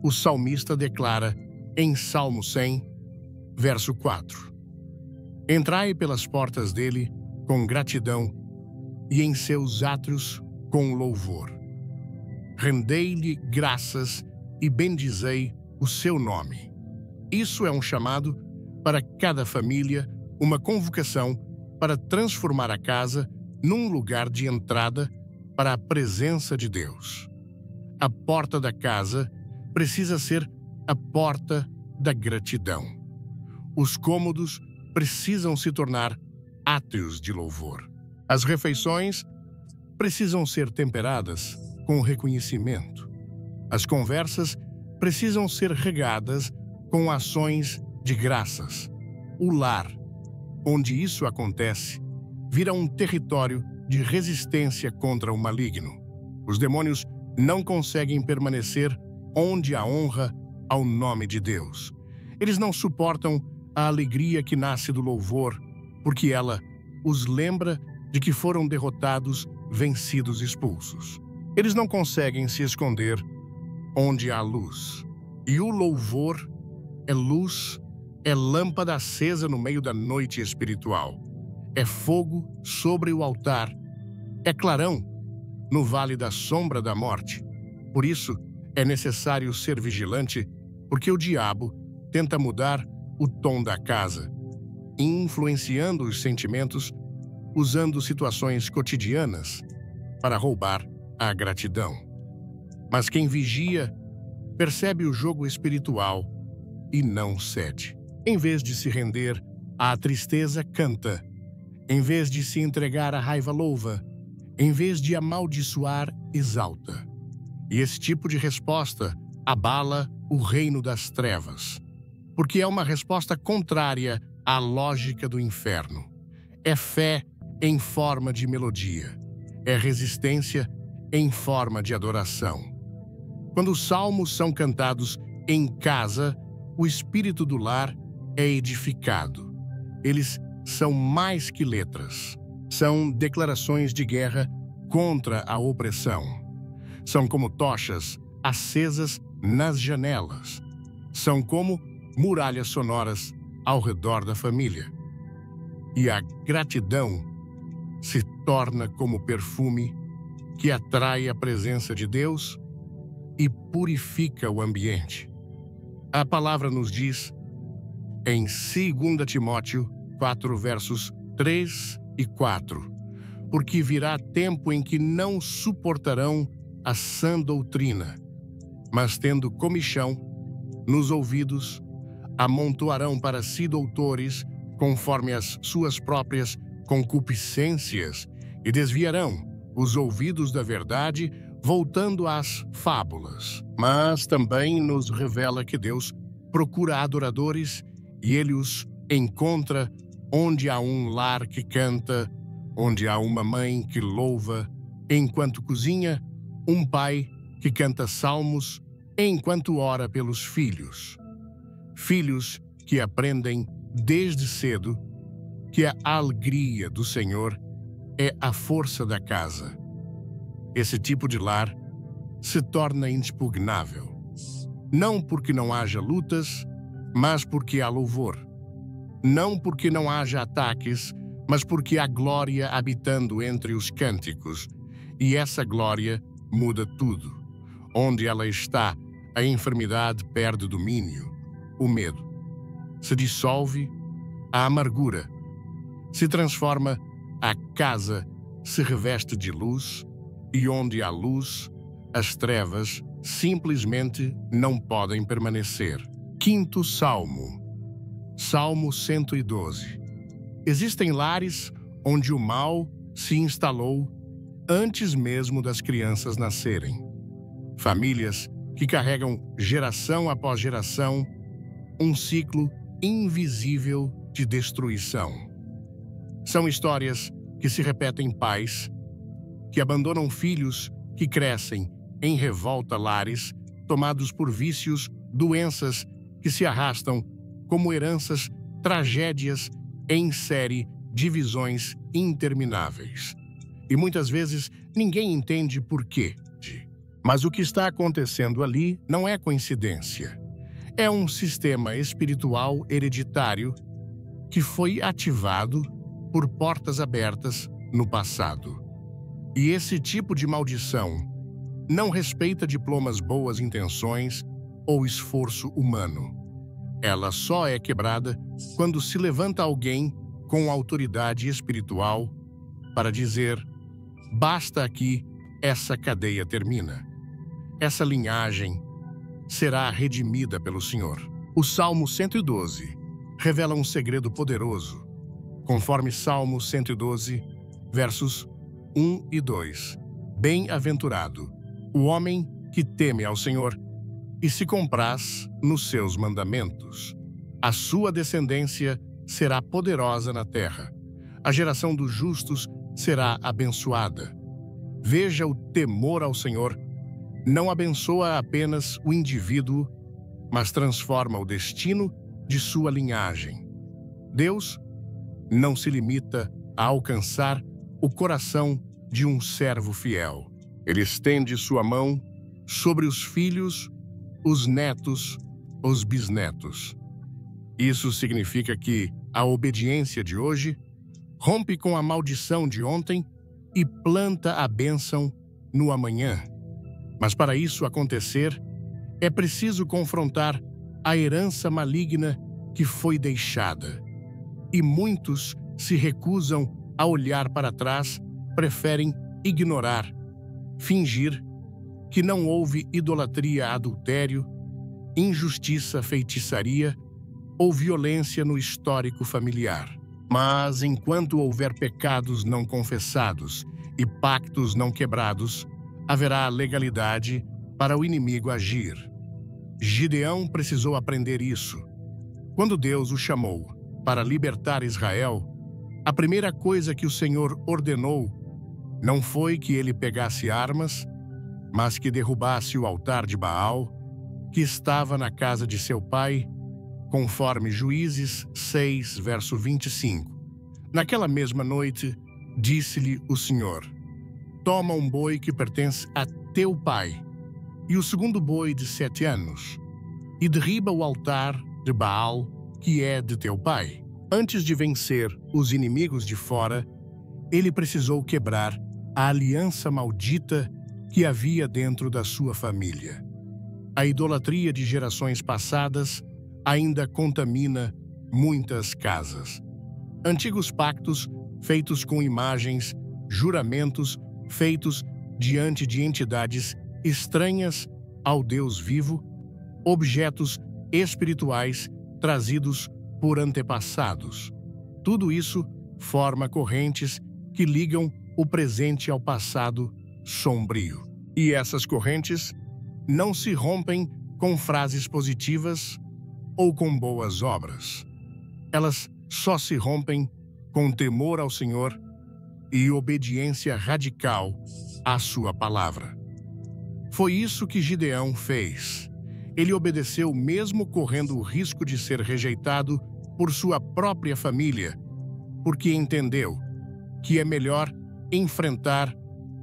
o salmista declara em Salmo 100, verso 4: Entrai pelas portas dele com gratidão e em seus átrios com louvor. Rendei-lhe graças e bendizei o seu nome. Isso é um chamado para cada família, uma convocação para transformar a casa num lugar de entrada para a presença de Deus. A porta da casa precisa ser a porta da gratidão. Os cômodos precisam se tornar átrios de louvor. As refeições precisam ser temperadas com reconhecimento. As conversas precisam ser regadas com ações de graças. O lar, onde isso acontece, vira um território de resistência contra o maligno. Os demônios não conseguem permanecer onde há honra ao nome de Deus. Eles não suportam a alegria que nasce do louvor, porque ela os lembra de que foram derrotados, vencidos, expulsos. Eles não conseguem se esconder onde há luz. E o louvor é luz, é lâmpada acesa no meio da noite espiritual. É fogo sobre o altar. É clarão no vale da sombra da morte. Por isso, é necessário ser vigilante, porque o diabo tenta mudar o tom da casa, influenciando os sentimentos, usando situações cotidianas para roubar a gratidão. Mas quem vigia percebe o jogo espiritual e não cede. Em vez de se render à tristeza, canta. Em vez de se entregar à raiva, louva. Em vez de amaldiçoar, exalta. E esse tipo de resposta abala o reino das trevas, porque é uma resposta contrária à lógica do inferno. É fé em forma de melodia. É resistência em forma de adoração. Quando os salmos são cantados em casa, o espírito do lar é edificado. Eles são mais que letras. São declarações de guerra contra a opressão. São como tochas acesas nas janelas. São como muralhas sonoras ao redor da família. E a gratidão se torna como perfume que atrai a presença de Deus e purifica o ambiente. A palavra nos diz, em 2 Timóteo 4, versos 3 e 4, porque virá tempo em que não suportarão a sã doutrina, mas tendo comichão nos ouvidos, amontoarão para si doutores conforme as suas próprias concupiscências e desviarão os ouvidos da verdade, voltando às fábulas. Mas também nos revela que Deus procura adoradores e Ele os encontra onde há um lar que canta, onde há uma mãe que louva, enquanto cozinha, um pai que canta salmos, enquanto ora pelos filhos. Filhos que aprendem desde cedo que a alegria do Senhor é a força da casa. Esse tipo de lar se torna inexpugnável. Não porque não haja lutas, mas porque há louvor. Não porque não haja ataques, mas porque há glória habitando entre os cânticos. E essa glória muda tudo. Onde ela está, a enfermidade perde domínio. O medo se dissolve, a amargura se transforma, a casa se reveste de luz, e onde há luz, as trevas simplesmente não podem permanecer. 5º Salmo, Salmo 112. Existem lares onde o mal se instalou antes mesmo das crianças nascerem. Famílias que carregam geração após geração um ciclo invisível de destruição. São histórias que se repetem pais, que abandonam filhos que crescem em revolta lares, tomados por vícios, doenças que se arrastam como heranças, tragédias em série, divisões intermináveis. E muitas vezes ninguém entende por quê. Mas o que está acontecendo ali não é coincidência. É um sistema espiritual hereditário que foi ativado por portas abertas no passado. E esse tipo de maldição não respeita diplomas, boas intenções ou esforço humano. Ela só é quebrada quando se levanta alguém com autoridade espiritual para dizer: basta aqui, essa cadeia termina. Essa linhagem será redimida pelo Senhor. O Salmo 112 revela um segredo poderoso, conforme Salmo 112, versos 1 e 2. Bem-aventurado o homem que teme ao Senhor e se compraz nos seus mandamentos. A sua descendência será poderosa na terra. A geração dos justos será abençoada. Veja, o temor ao Senhor não abençoa apenas o indivíduo, mas transforma o destino de sua linhagem. Deus não se limita a alcançar o coração de um servo fiel. Ele estende sua mão sobre os filhos, os netos, os bisnetos. Isso significa que a obediência de hoje rompe com a maldição de ontem e planta a bênção no amanhã. Mas para isso acontecer, é preciso confrontar a herança maligna que foi deixada. E muitos se recusam a olhar para trás, preferem ignorar, fingir que não houve idolatria, adultério, injustiça, feitiçaria ou violência no histórico familiar. Mas enquanto houver pecados não confessados e pactos não quebrados, haverá legalidade para o inimigo agir. Gideão precisou aprender isso. Quando Deus o chamou para libertar Israel, A primeira coisa que o Senhor ordenou não foi que ele pegasse armas, mas que derrubasse o altar de Baal, que estava na casa de seu pai, conforme Juízes 6, verso 25. Naquela mesma noite, disse-lhe o Senhor: toma um boi que pertence a teu pai, e o segundo boi de 7 anos, e derriba o altar de Baal, que é de teu pai. Antes de vencer os inimigos de fora, ele precisou quebrar a aliança maldita que havia dentro da sua família. A idolatria de gerações passadas ainda contamina muitas casas. Antigos pactos feitos com imagens, juramentos feitos diante de entidades estranhas ao Deus vivo, objetos espirituais trazidos por antepassados. Tudo isso forma correntes que ligam o presente ao passado sombrio. E essas correntes não se rompem com frases positivas ou com boas obras. Elas só se rompem com temor ao Senhor e obediência radical à sua palavra. Foi isso que Gideão fez. Ele obedeceu mesmo correndo o risco de ser rejeitado por sua própria família, porque entendeu que é melhor enfrentar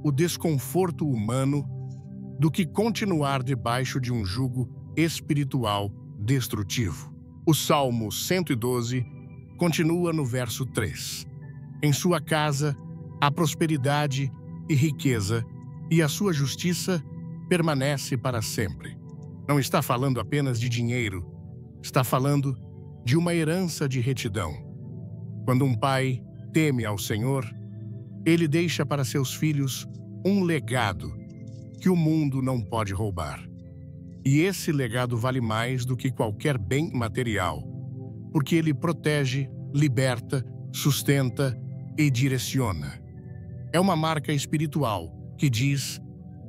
o desconforto humano do que continuar debaixo de um jugo espiritual destrutivo. O Salmo 112 continua no verso 3. Em sua casa há prosperidade e riqueza, e a sua justiça permanece para sempre. Não está falando apenas de dinheiro, está falando de uma herança de retidão. Quando um pai teme ao Senhor, ele deixa para seus filhos um legado que o mundo não pode roubar. E esse legado vale mais do que qualquer bem material, porque ele protege, liberta, sustenta e direciona. É uma marca espiritual que diz: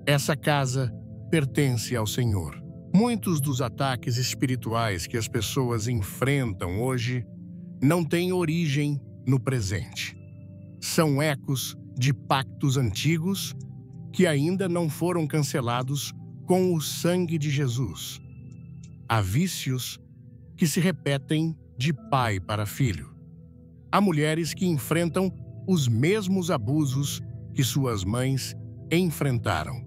essa casa pertence ao Senhor. Muitos dos ataques espirituais que as pessoas enfrentam hoje não têm origem no presente. São ecos de pactos antigos que ainda não foram cancelados com o sangue de Jesus. Há vícios que se repetem de pai para filho. Há mulheres que enfrentam os mesmos abusos que suas mães enfrentaram.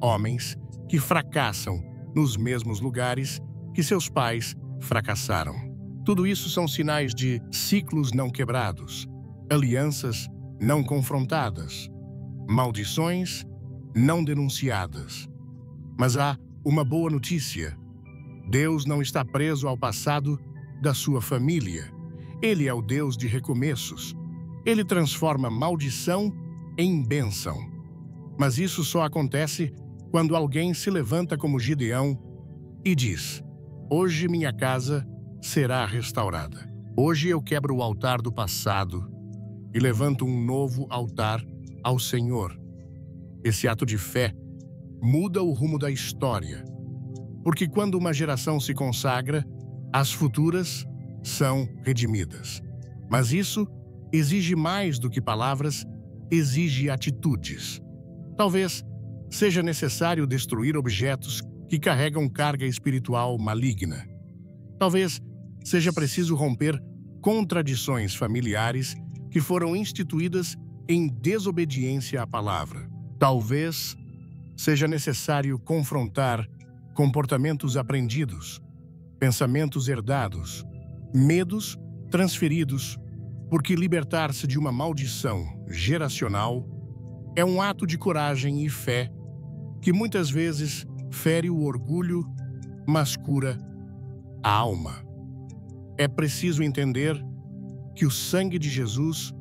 Homens que fracassam nos mesmos lugares que seus pais fracassaram. Tudo isso são sinais de ciclos não quebrados, alianças não confrontadas, maldições não denunciadas. Mas há uma boa notícia: Deus não está preso ao passado da sua família. Ele é o Deus de recomeços. Ele transforma maldição em bênção. Mas isso só acontece quando alguém se levanta como Gideão e diz: hoje minha casa será restaurada. Hoje eu quebro o altar do passado e levanto um novo altar ao Senhor. Esse ato de fé muda o rumo da história, porque quando uma geração se consagra, as futuras são redimidas. Mas isso exige mais do que palavras, exige atitudes. Talvez seja necessário destruir objetos que carregam carga espiritual maligna. Talvez seja preciso romper contradições familiares que foram instituídas em desobediência à palavra. Talvez seja necessário confrontar comportamentos aprendidos, pensamentos herdados, medos transferidos, porque libertar-se de uma maldição geracional é um ato de coragem e fé que muitas vezes fere o orgulho, mas cura a alma. É preciso entender que o sangue de Jesus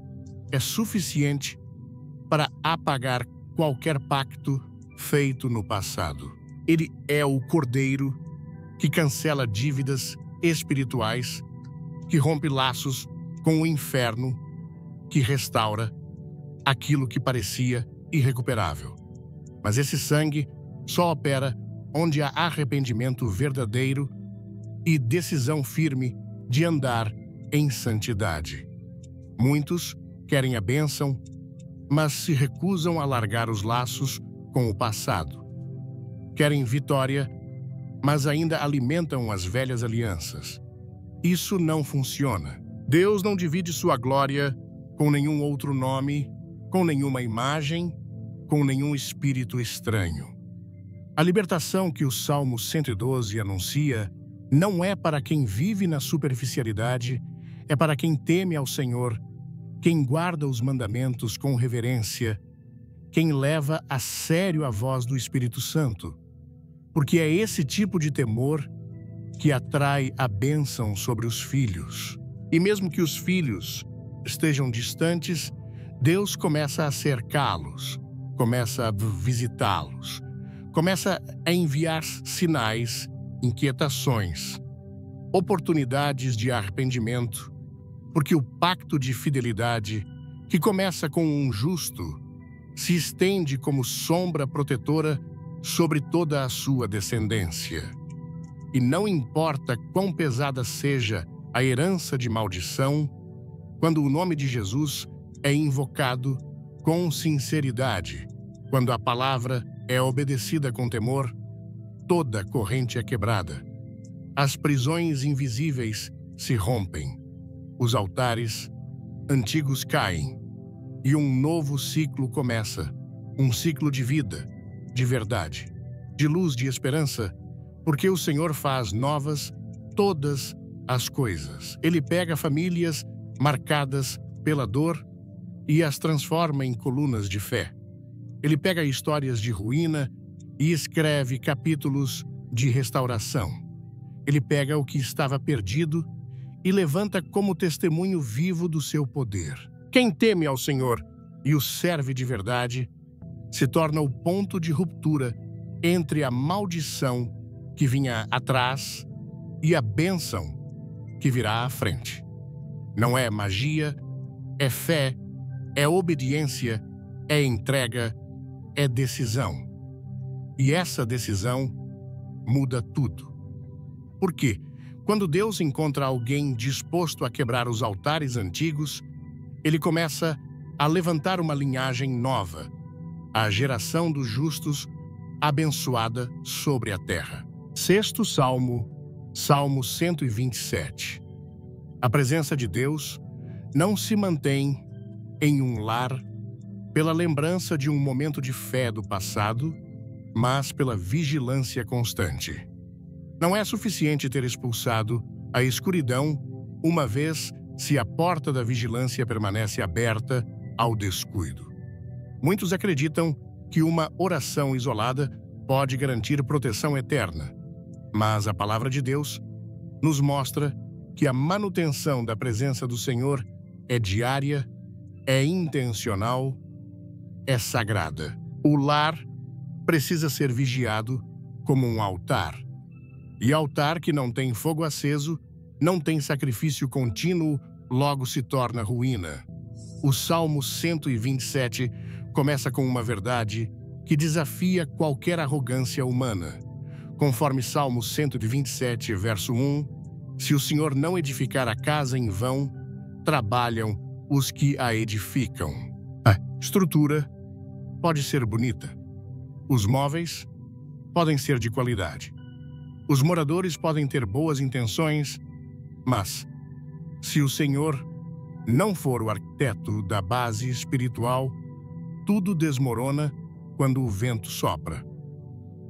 é suficiente para apagar qualquer pacto feito no passado. Ele é o Cordeiro que cancela dívidas espirituais, que rompe laços com o inferno, que restaura aquilo que parecia irrecuperável. Mas esse sangue só opera onde há arrependimento verdadeiro e decisão firme de andar em santidade. Muitos querem a bênção, mas se recusam a largar os laços com o passado. Querem vitória, mas ainda alimentam as velhas alianças. Isso não funciona. Deus não divide sua glória com nenhum outro nome, com nenhuma imagem, com nenhum espírito estranho. A libertação que o Salmo 112 anuncia não é para quem vive na superficialidade, é para quem teme ao Senhor, quem guarda os mandamentos com reverência, quem leva a sério a voz do Espírito Santo, porque é esse tipo de temor que atrai a bênção sobre os filhos. E mesmo que os filhos estejam distantes, Deus começa a cercá-los, começa a visitá-los, começa a enviar sinais, inquietações, oportunidades de arrependimento, porque o pacto de fidelidade, que começa com um justo, se estende como sombra protetora sobre toda a sua descendência. E não importa quão pesada seja a herança de maldição, quando o nome de Jesus é invocado com sinceridade, quando a palavra é obedecida com temor, toda corrente é quebrada. As prisões invisíveis se rompem, os altares antigos caem, e um novo ciclo começa, um ciclo de vida, de verdade, de luz, de esperança, porque o Senhor faz novas todas as coisas. Ele pega famílias marcadas pela dor e as transforma em colunas de fé. Ele pega histórias de ruína e escreve capítulos de restauração. Ele pega o que estava perdido e levanta como testemunho vivo do seu poder. Quem teme ao Senhor e o serve de verdade se torna o ponto de ruptura entre a maldição que vinha atrás e a bênção que virá à frente. Não é magia, é fé, é obediência, é entrega, é decisão. E essa decisão muda tudo. Por quê? Quando Deus encontra alguém disposto a quebrar os altares antigos, ele começa a levantar uma linhagem nova, a geração dos justos abençoada sobre a terra. Sexto Salmo, Salmo 127. A presença de Deus não se mantém em um lar pela lembrança de um momento de fé do passado, mas pela vigilância constante. Não é suficiente ter expulsado a escuridão uma vez se a porta da vigilância permanece aberta ao descuido. Muitos acreditam que uma oração isolada pode garantir proteção eterna, mas a palavra de Deus nos mostra que a manutenção da presença do Senhor é diária, é intencional, é sagrada. O lar precisa ser vigiado como um altar. E altar que não tem fogo aceso, não tem sacrifício contínuo, logo se torna ruína. O Salmo 127 começa com uma verdade que desafia qualquer arrogância humana. Conforme Salmo 127, verso 1, se o Senhor não edificar a casa em vão, trabalham os que a edificam. A estrutura pode ser bonita. Os móveis podem ser de qualidade. Os moradores podem ter boas intenções, mas, se o Senhor não for o arquiteto da base espiritual, tudo desmorona quando o vento sopra.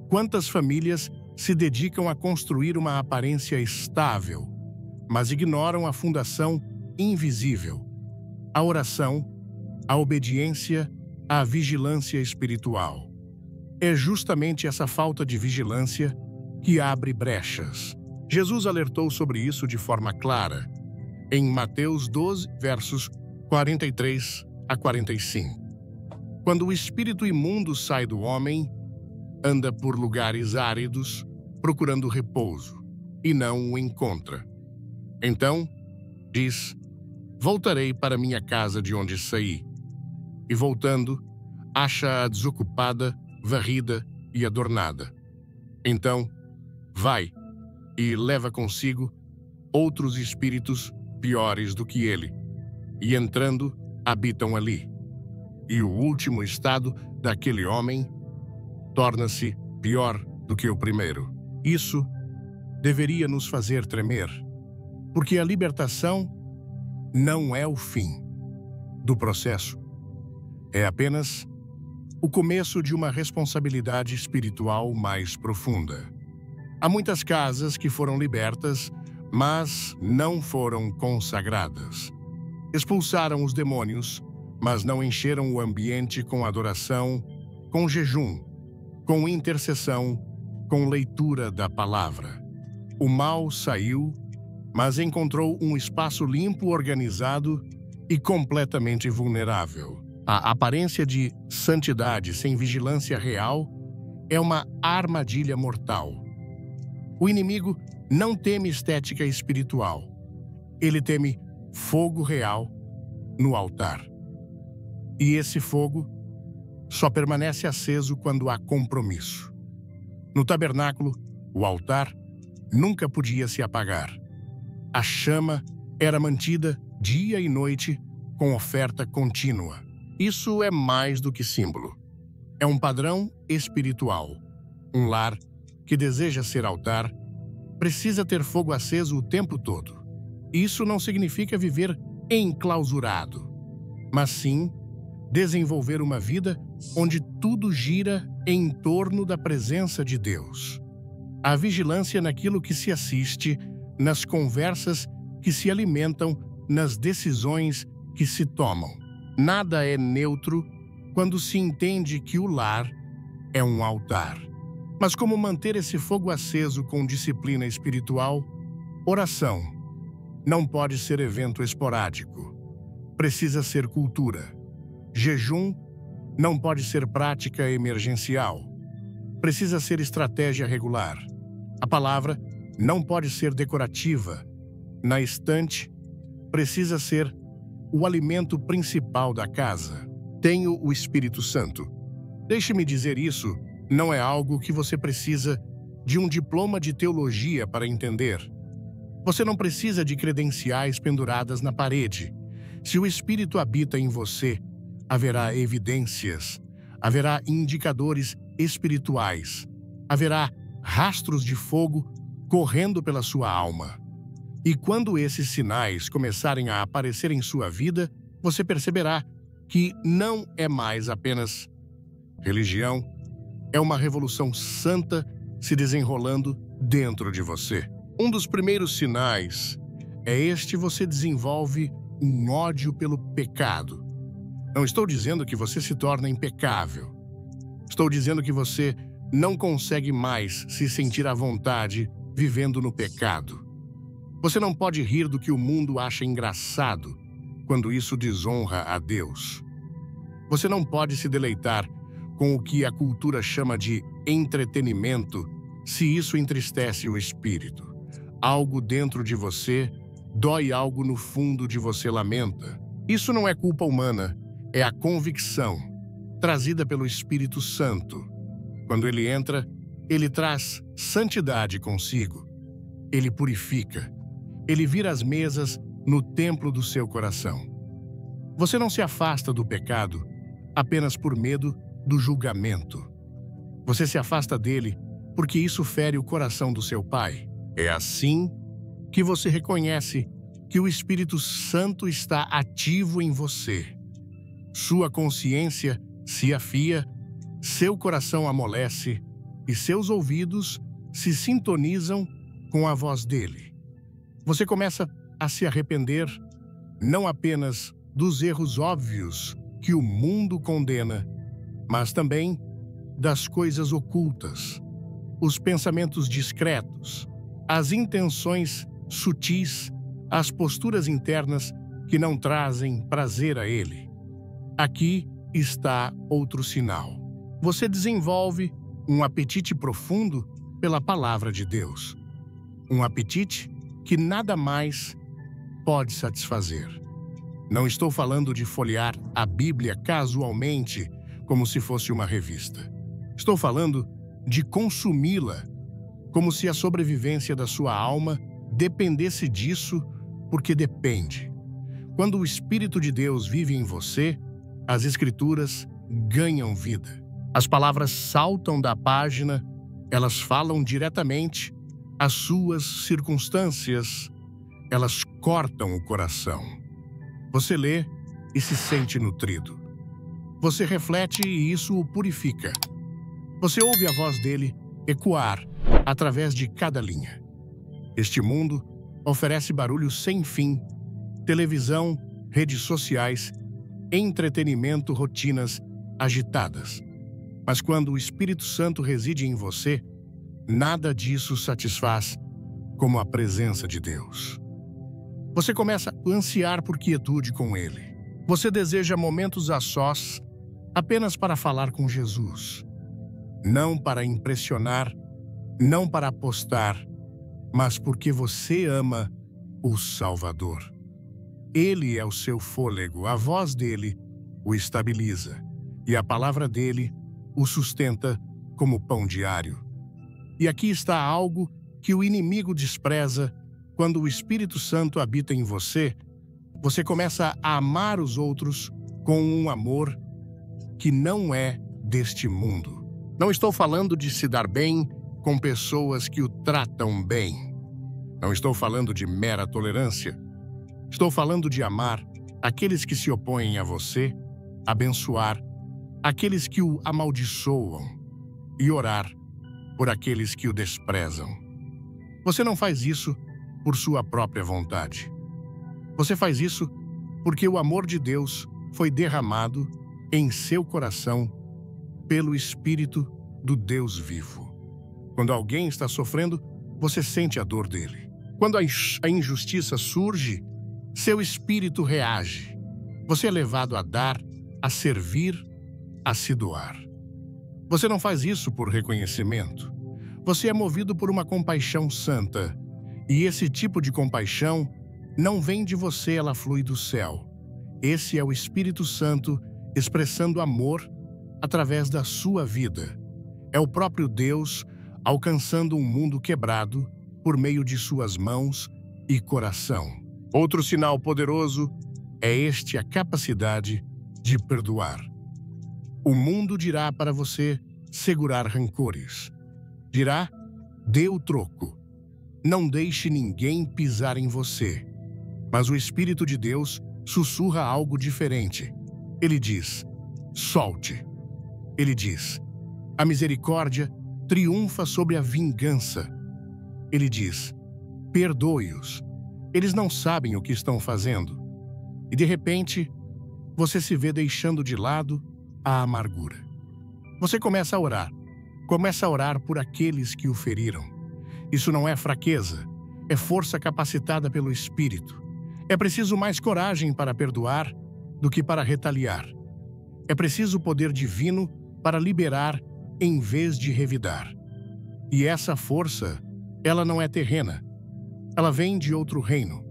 Quantas famílias se dedicam a construir uma aparência estável, mas ignoram a fundação invisível, a oração, a obediência, a vigilância espiritual. É justamente essa falta de vigilância que abre brechas. Jesus alertou sobre isso de forma clara, em Mateus 12, versos 43 a 45. Quando o espírito imundo sai do homem, anda por lugares áridos, procurando repouso, e não o encontra. Então, diz, voltarei para minha casa de onde saí. E voltando, acha-a desocupada, varrida e adornada. Então, vai e leva consigo outros espíritos piores do que ele, e entrando, habitam ali. E o último estado daquele homem torna-se pior do que o primeiro. Isso deveria nos fazer tremer, porque a libertação não é o fim do processo. É apenas o começo de uma responsabilidade espiritual mais profunda. Há muitas casas que foram libertas, mas não foram consagradas. Expulsaram os demônios, mas não encheram o ambiente com adoração, com jejum, com intercessão, com leitura da palavra. O mal saiu, mas encontrou um espaço limpo, organizado e completamente vulnerável. A aparência de santidade sem vigilância real é uma armadilha mortal. O inimigo não teme estética espiritual. Ele teme fogo real no altar. E esse fogo só permanece aceso quando há compromisso. No tabernáculo, o altar nunca podia se apagar. A chama era mantida dia e noite com oferta contínua. Isso é mais do que símbolo. É um padrão espiritual. Um lar que deseja ser altar precisa ter fogo aceso o tempo todo. Isso não significa viver enclausurado, mas sim desenvolver uma vida onde tudo gira em torno da presença de Deus. A vigilância naquilo que se assiste, nas conversas que se alimentam, nas decisões que se tomam. Nada é neutro quando se entende que o lar é um altar. Mas como manter esse fogo aceso com disciplina espiritual? Oração não pode ser evento esporádico. Precisa ser cultura. Jejum não pode ser prática emergencial. Precisa ser estratégia regular. A palavra não pode ser decorativa. Na estante, precisa ser o alimento principal da casa. Tenho o Espírito Santo. Deixe-me dizer isso, não é algo que você precisa de um diploma de teologia para entender. Você não precisa de credenciais penduradas na parede. Se o Espírito habita em você, haverá evidências, haverá indicadores espirituais, haverá rastros de fogo correndo pela sua alma. E quando esses sinais começarem a aparecer em sua vida, você perceberá que não é mais apenas religião, é uma revolução santa se desenrolando dentro de você. Um dos primeiros sinais é você desenvolve um ódio pelo pecado. Não estou dizendo que você se torna impecável. Estou dizendo que você não consegue mais se sentir à vontade vivendo no pecado. Você não pode rir do que o mundo acha engraçado quando isso desonra a Deus. Você não pode se deleitar com o que a cultura chama de entretenimento se isso entristece o espírito. Algo dentro de você dói, algo no fundo de você lamenta. Isso não é culpa humana, é a convicção trazida pelo Espírito Santo. Quando ele entra, ele traz santidade consigo. Ele purifica. Ele vira as mesas no templo do seu coração. Você não se afasta do pecado apenas por medo do julgamento. Você se afasta dele porque isso fere o coração do seu Pai. É assim que você reconhece que o Espírito Santo está ativo em você. Sua consciência se afia, seu coração amolece e seus ouvidos se sintonizam com a voz dele. Você começa a se arrepender não apenas dos erros óbvios que o mundo condena, mas também das coisas ocultas, os pensamentos discretos, as intenções sutis, as posturas internas que não trazem prazer a ele. Aqui está outro sinal. Você desenvolve um apetite profundo pela palavra de Deus. Um apetite que nada mais pode satisfazer. Não estou falando de folhear a Bíblia casualmente, como se fosse uma revista. Estou falando de consumi-la, como se a sobrevivência da sua alma dependesse disso, porque depende. Quando o Espírito de Deus vive em você, as Escrituras ganham vida. As palavras saltam da página, elas falam diretamente às suas circunstâncias, elas cortam o coração. Você lê e se sente nutrido. Você reflete e isso o purifica. Você ouve a voz dele ecoar através de cada linha. Este mundo oferece barulhos sem fim, televisão, redes sociais, entretenimento, rotinas agitadas. Mas quando o Espírito Santo reside em você, nada disso satisfaz como a presença de Deus. Você começa a ansiar por quietude com Ele. Você deseja momentos a sós apenas para falar com Jesus. Não para impressionar, não para apostar, mas porque você ama o Salvador. Ele é o seu fôlego, a voz dele o estabiliza, e a palavra dele o sustenta como pão diário. E aqui está algo que o inimigo despreza. Quando o Espírito Santo habita em você, você começa a amar os outros com um amor que não é deste mundo. Não estou falando de se dar bem com pessoas que o tratam bem. Não estou falando de mera tolerância. Estou falando de amar aqueles que se opõem a você, abençoar aqueles que o amaldiçoam e orar por aqueles que o desprezam. Você não faz isso por sua própria vontade. Você faz isso porque o amor de Deus foi derramado em seu coração pelo Espírito do Deus vivo. Quando alguém está sofrendo, você sente a dor dele. Quando a injustiça surge, seu espírito reage. Você é levado a dar, a servir, a se doar. Você não faz isso por reconhecimento. Você é movido por uma compaixão santa. E esse tipo de compaixão não vem de você, ela flui do céu. Esse é o Espírito Santo expressando amor através da sua vida. É o próprio Deus alcançando um mundo quebrado por meio de suas mãos e coração. Outro sinal poderoso é a capacidade de perdoar. O mundo dirá para você segurar rancores. Dirá, dê o troco. Não deixe ninguém pisar em você. Mas o Espírito de Deus sussurra algo diferente. Ele diz, solte. Ele diz, a misericórdia triunfa sobre a vingança. Ele diz, perdoe-os. Eles não sabem o que estão fazendo. E de repente, você se vê deixando de lado a amargura. Você começa a orar. Começa a orar por aqueles que o feriram. Isso não é fraqueza, é força capacitada pelo Espírito. É preciso mais coragem para perdoar do que para retaliar. É preciso poder divino para liberar em vez de revidar. E essa força, ela não é terrena. Ela vem de outro reino.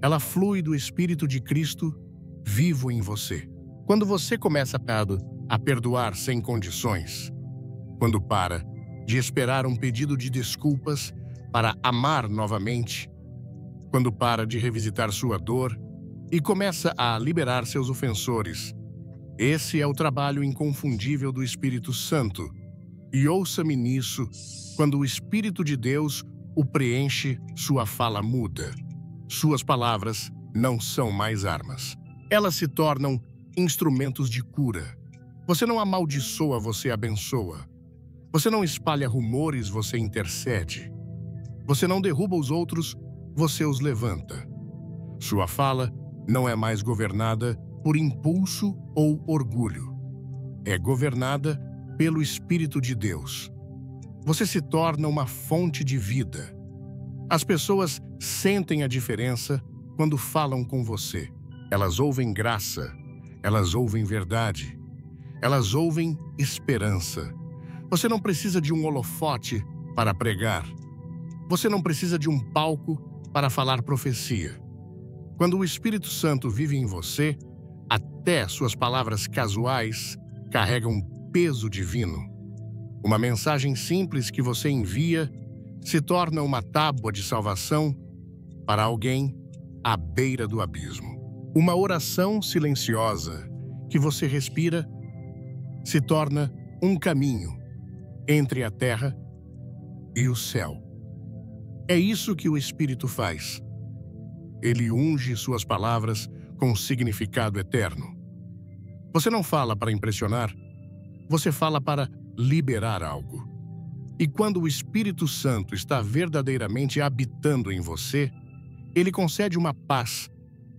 Ela flui do Espírito de Cristo vivo em você. Quando você começa a perdoar sem condições, quando para de esperar um pedido de desculpas para amar novamente, quando para de revisitar sua dor e começa a liberar seus ofensores, esse é o trabalho inconfundível do Espírito Santo. E ouça-me nisso, quando o Espírito de Deus o preenche, sua fala muda. Suas palavras não são mais armas. Elas se tornam instrumentos de cura. Você não amaldiçoa, você abençoa. Você não espalha rumores, você intercede. Você não derruba os outros, você os levanta. Sua fala não é mais governada por impulso ou orgulho. É governada pelo Espírito de Deus. Você se torna uma fonte de vida. As pessoas sentem a diferença quando falam com você. Elas ouvem graça, elas ouvem verdade, elas ouvem esperança. Você não precisa de um holofote para pregar. Você não precisa de um palco para falar profecia. Quando o Espírito Santo vive em você, até suas palavras casuais carregam peso divino. Uma mensagem simples que você envia se torna uma tábua de salvação para alguém à beira do abismo. Uma oração silenciosa que você respira se torna um caminho entre a terra e o céu. É isso que o Espírito faz. Ele unge suas palavras com significado eterno. Você não fala para impressionar, você fala para liberar algo. E quando o Espírito Santo está verdadeiramente habitando em você, ele concede uma paz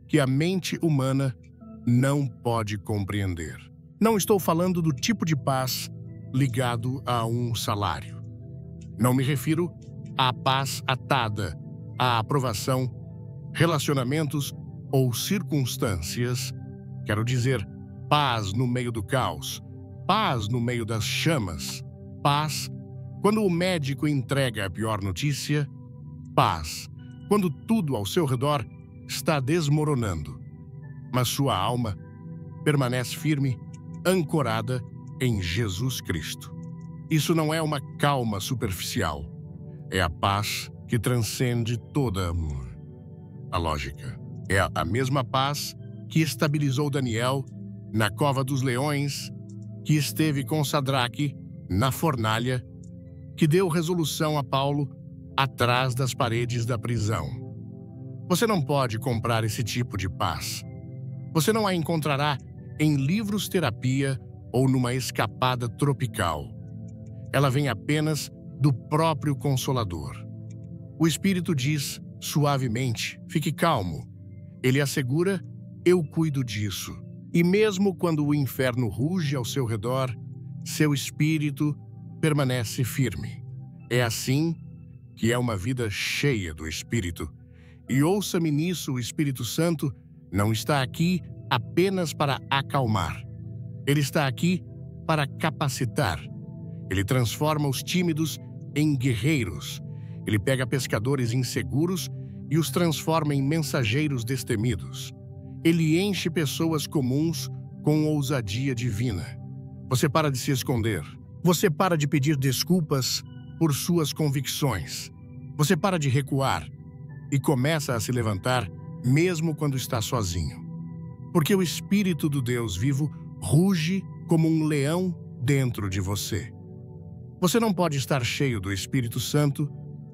que a mente humana não pode compreender. Não estou falando do tipo de paz ligado a um salário. Não me refiro à paz atada à aprovação, relacionamentos ou circunstâncias. Quero dizer, paz no meio do caos, paz no meio das chamas, paz quando o médico entrega a pior notícia, paz quando tudo ao seu redor está desmoronando, mas sua alma permanece firme, ancorada em Jesus Cristo. Isso não é uma calma superficial, é a paz que transcende toda a lógica. É a mesma paz que estabilizou Daniel na cova dos leões, que esteve com Sadraque na fornalha, que deu resolução a Paulo atrás das paredes da prisão. Você não pode comprar esse tipo de paz. Você não a encontrará em livros-terapia ou numa escapada tropical. Ela vem apenas do próprio Consolador. O Espírito diz suavemente, fique calmo. Ele assegura, eu cuido disso. E mesmo quando o inferno ruge ao seu redor, seu espírito permanece firme. É assim que é uma vida cheia do Espírito. E ouça-me nisso, o Espírito Santo não está aqui apenas para acalmar. Ele está aqui para capacitar. Ele transforma os tímidos em guerreiros. Ele pega pescadores inseguros e os transforma em mensageiros destemidos. Ele enche pessoas comuns com ousadia divina. Você para de se esconder. Você para de pedir desculpas por suas convicções. Você para de recuar e começa a se levantar mesmo quando está sozinho. Porque o Espírito do Deus vivo ruge como um leão dentro de você. Você não pode estar cheio do Espírito Santo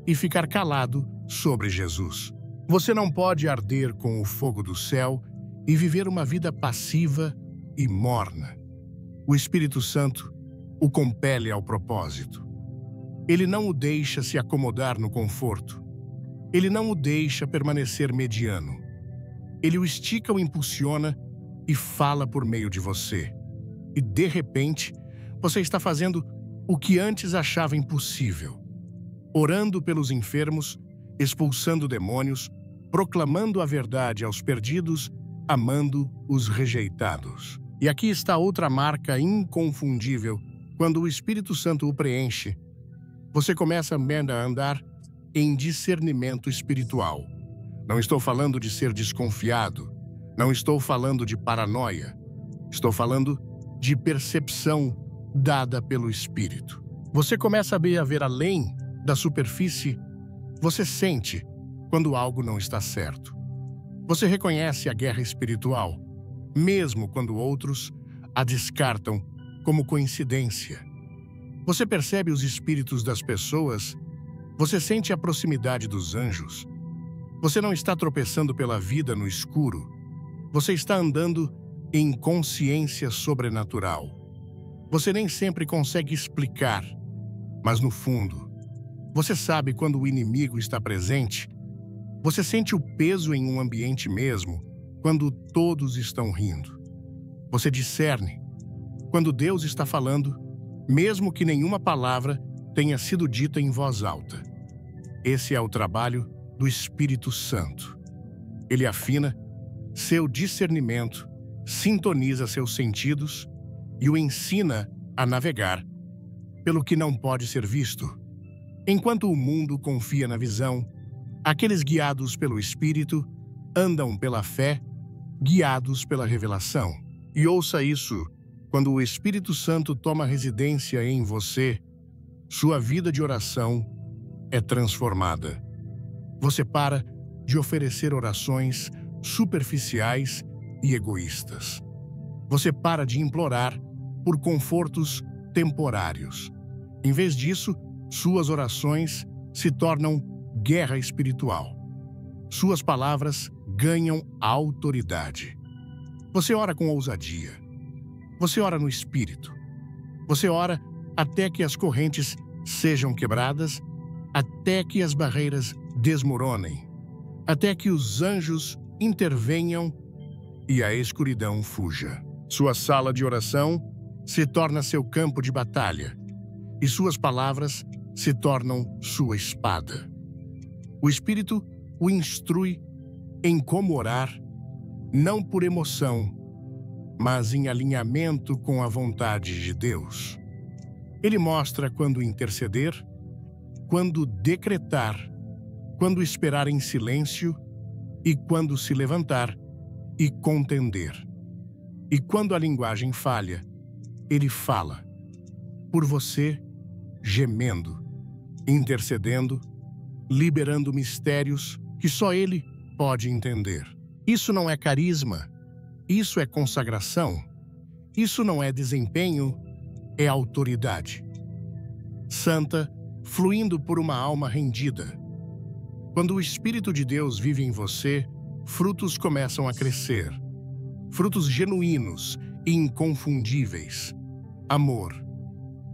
e ficar calado sobre Jesus. Você não pode arder com o fogo do céu e viver uma vida passiva e morna. O Espírito Santo o compele ao propósito. Ele não o deixa se acomodar no conforto. Ele não o deixa permanecer mediano. Ele o estica, o impulsiona e fala por meio de você. E, de repente, você está fazendo o que antes achava impossível. Orando pelos enfermos, expulsando demônios, proclamando a verdade aos perdidos, amando os rejeitados. E aqui está outra marca inconfundível. Quando o Espírito Santo o preenche, você começa a andar em discernimento espiritual. Não estou falando de ser desconfiado. Não estou falando de paranoia. Estou falando de percepção dada pelo Espírito. Você começa a ver além da superfície. Você sente quando algo não está certo. Você reconhece a guerra espiritual, mesmo quando outros a descartam como coincidência. Você percebe os espíritos das pessoas. Você sente a proximidade dos anjos. Você não está tropeçando pela vida no escuro. Você está andando em consciência sobrenatural. Você nem sempre consegue explicar, mas no fundo, você sabe quando o inimigo está presente. Você sente o peso em um ambiente mesmo, quando todos estão rindo. Você discerne quando Deus está falando, mesmo que nenhuma palavra tenha sido dita em voz alta. Esse é o trabalho do Espírito Santo. Ele afina seu discernimento, sintoniza seus sentidos e o ensina a navegar pelo que não pode ser visto. Enquanto o mundo confia na visão, aqueles guiados pelo Espírito andam pela fé, guiados pela revelação. E ouça isso, quando o Espírito Santo toma residência em você, sua vida de oração é transformada. Você para de oferecer orações superficiais e egoístas. Você para de implorar por confortos temporários. Em vez disso, suas orações se tornam guerra espiritual. Suas palavras ganham autoridade. Você ora com ousadia. Você ora no Espírito. Você ora até que as correntes sejam quebradas, até que as barreiras desmoronem, até que os anjos intervenham e a escuridão fuja. Sua sala de oração se torna seu campo de batalha e suas palavras se tornam sua espada. O Espírito o instrui em como orar, não por emoção, mas em alinhamento com a vontade de Deus. Ele mostra quando interceder, quando decretar, quando esperar em silêncio e quando se levantar e contender. E quando a linguagem falha, ele fala por você, gemendo, intercedendo, liberando mistérios que só ele pode entender. Isso não é carisma, isso é consagração, isso não é desempenho, é autoridade. Santa, fluindo por uma alma rendida. Quando o Espírito de Deus vive em você, frutos começam a crescer. Frutos genuínos e inconfundíveis. Amor,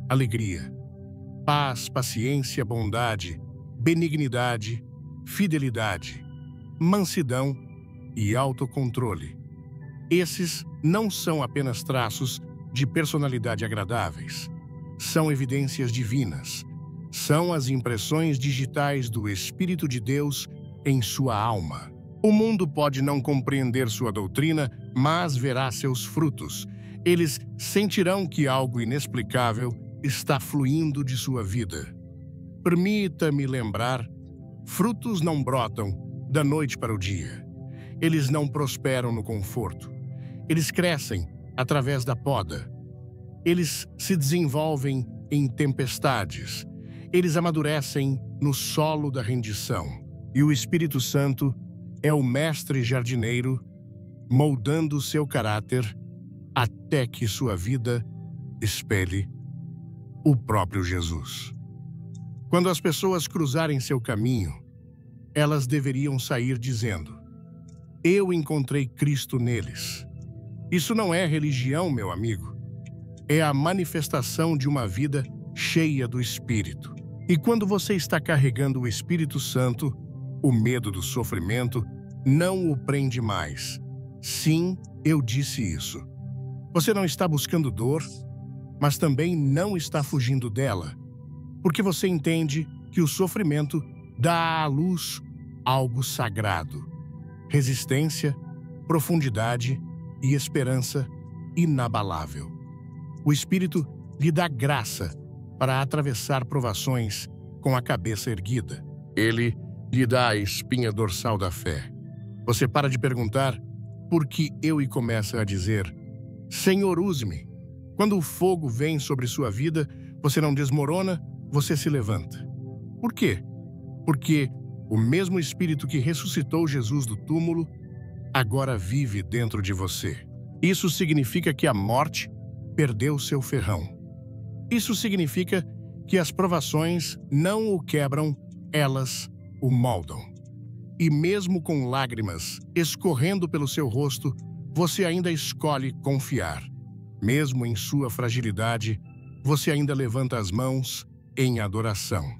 alegria, paz, paciência, bondade, benignidade, fidelidade, mansidão e autocontrole. Esses não são apenas traços de personalidade agradáveis. São evidências divinas. São as impressões digitais do Espírito de Deus em sua alma. O mundo pode não compreender sua doutrina, mas verá seus frutos. Eles sentirão que algo inexplicável está fluindo de sua vida. Permita-me lembrar, frutos não brotam da noite para o dia. Eles não prosperam no conforto. Eles crescem através da poda. Eles se desenvolvem em tempestades. Eles amadurecem no solo da rendição. E o Espírito Santo é o mestre jardineiro, moldando seu caráter até que sua vida espelhe o próprio Jesus. Quando as pessoas cruzarem seu caminho, elas deveriam sair dizendo: eu encontrei Cristo neles. Isso não é religião, meu amigo. É a manifestação de uma vida cheia do Espírito. E quando você está carregando o Espírito Santo, o medo do sofrimento não o prende mais. Sim, eu disse isso. Você não está buscando dor, mas também não está fugindo dela, porque você entende que o sofrimento dá à luz algo sagrado. Resistência, profundidade e esperança inabalável. O Espírito lhe dá graça para atravessar provações com a cabeça erguida. Ele lhe dá a espinha dorsal da fé. Você para de perguntar por que eu e começa a dizer: Senhor, use-me. Quando o fogo vem sobre sua vida, você não desmorona, você se levanta. Por quê? Porque o mesmo Espírito que ressuscitou Jesus do túmulo agora vive dentro de você. Isso significa que a morte perdeu seu ferrão. Isso significa que as provações não o quebram, elas o moldam. E mesmo com lágrimas escorrendo pelo seu rosto, você ainda escolhe confiar. Mesmo em sua fragilidade, você ainda levanta as mãos em adoração.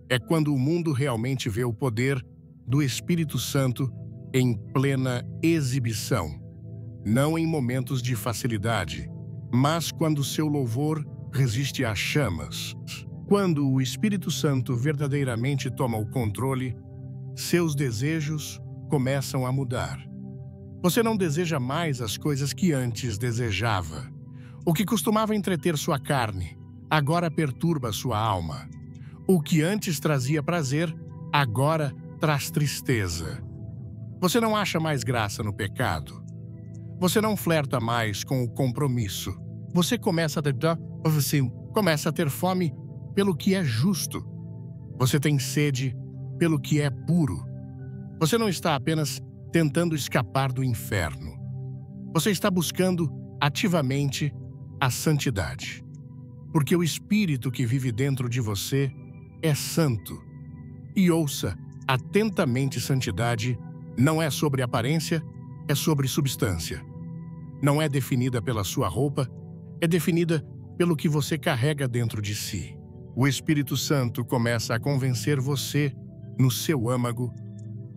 É quando o mundo realmente vê o poder do Espírito Santo em plena exibição, não em momentos de facilidade, mas quando seu louvor resiste às chamas. Quando o Espírito Santo verdadeiramente toma o controle, seus desejos começam a mudar. Você não deseja mais as coisas que antes desejava. O que costumava entreter sua carne, agora perturba sua alma. O que antes trazia prazer, agora traz tristeza. Você não acha mais graça no pecado. Você não flerta mais com o compromisso. Você começa a ter fome pelo que é justo. Você tem sede pelo que é puro. Você não está apenas tentando escapar do inferno. Você está buscando ativamente a santidade, porque o Espírito que vive dentro de você é santo. E ouça atentamente: santidade não é sobre aparência, é sobre substância. Não é definida pela sua roupa, é definida pelo que você carrega dentro de si. O Espírito Santo começa a convencer você no seu âmago,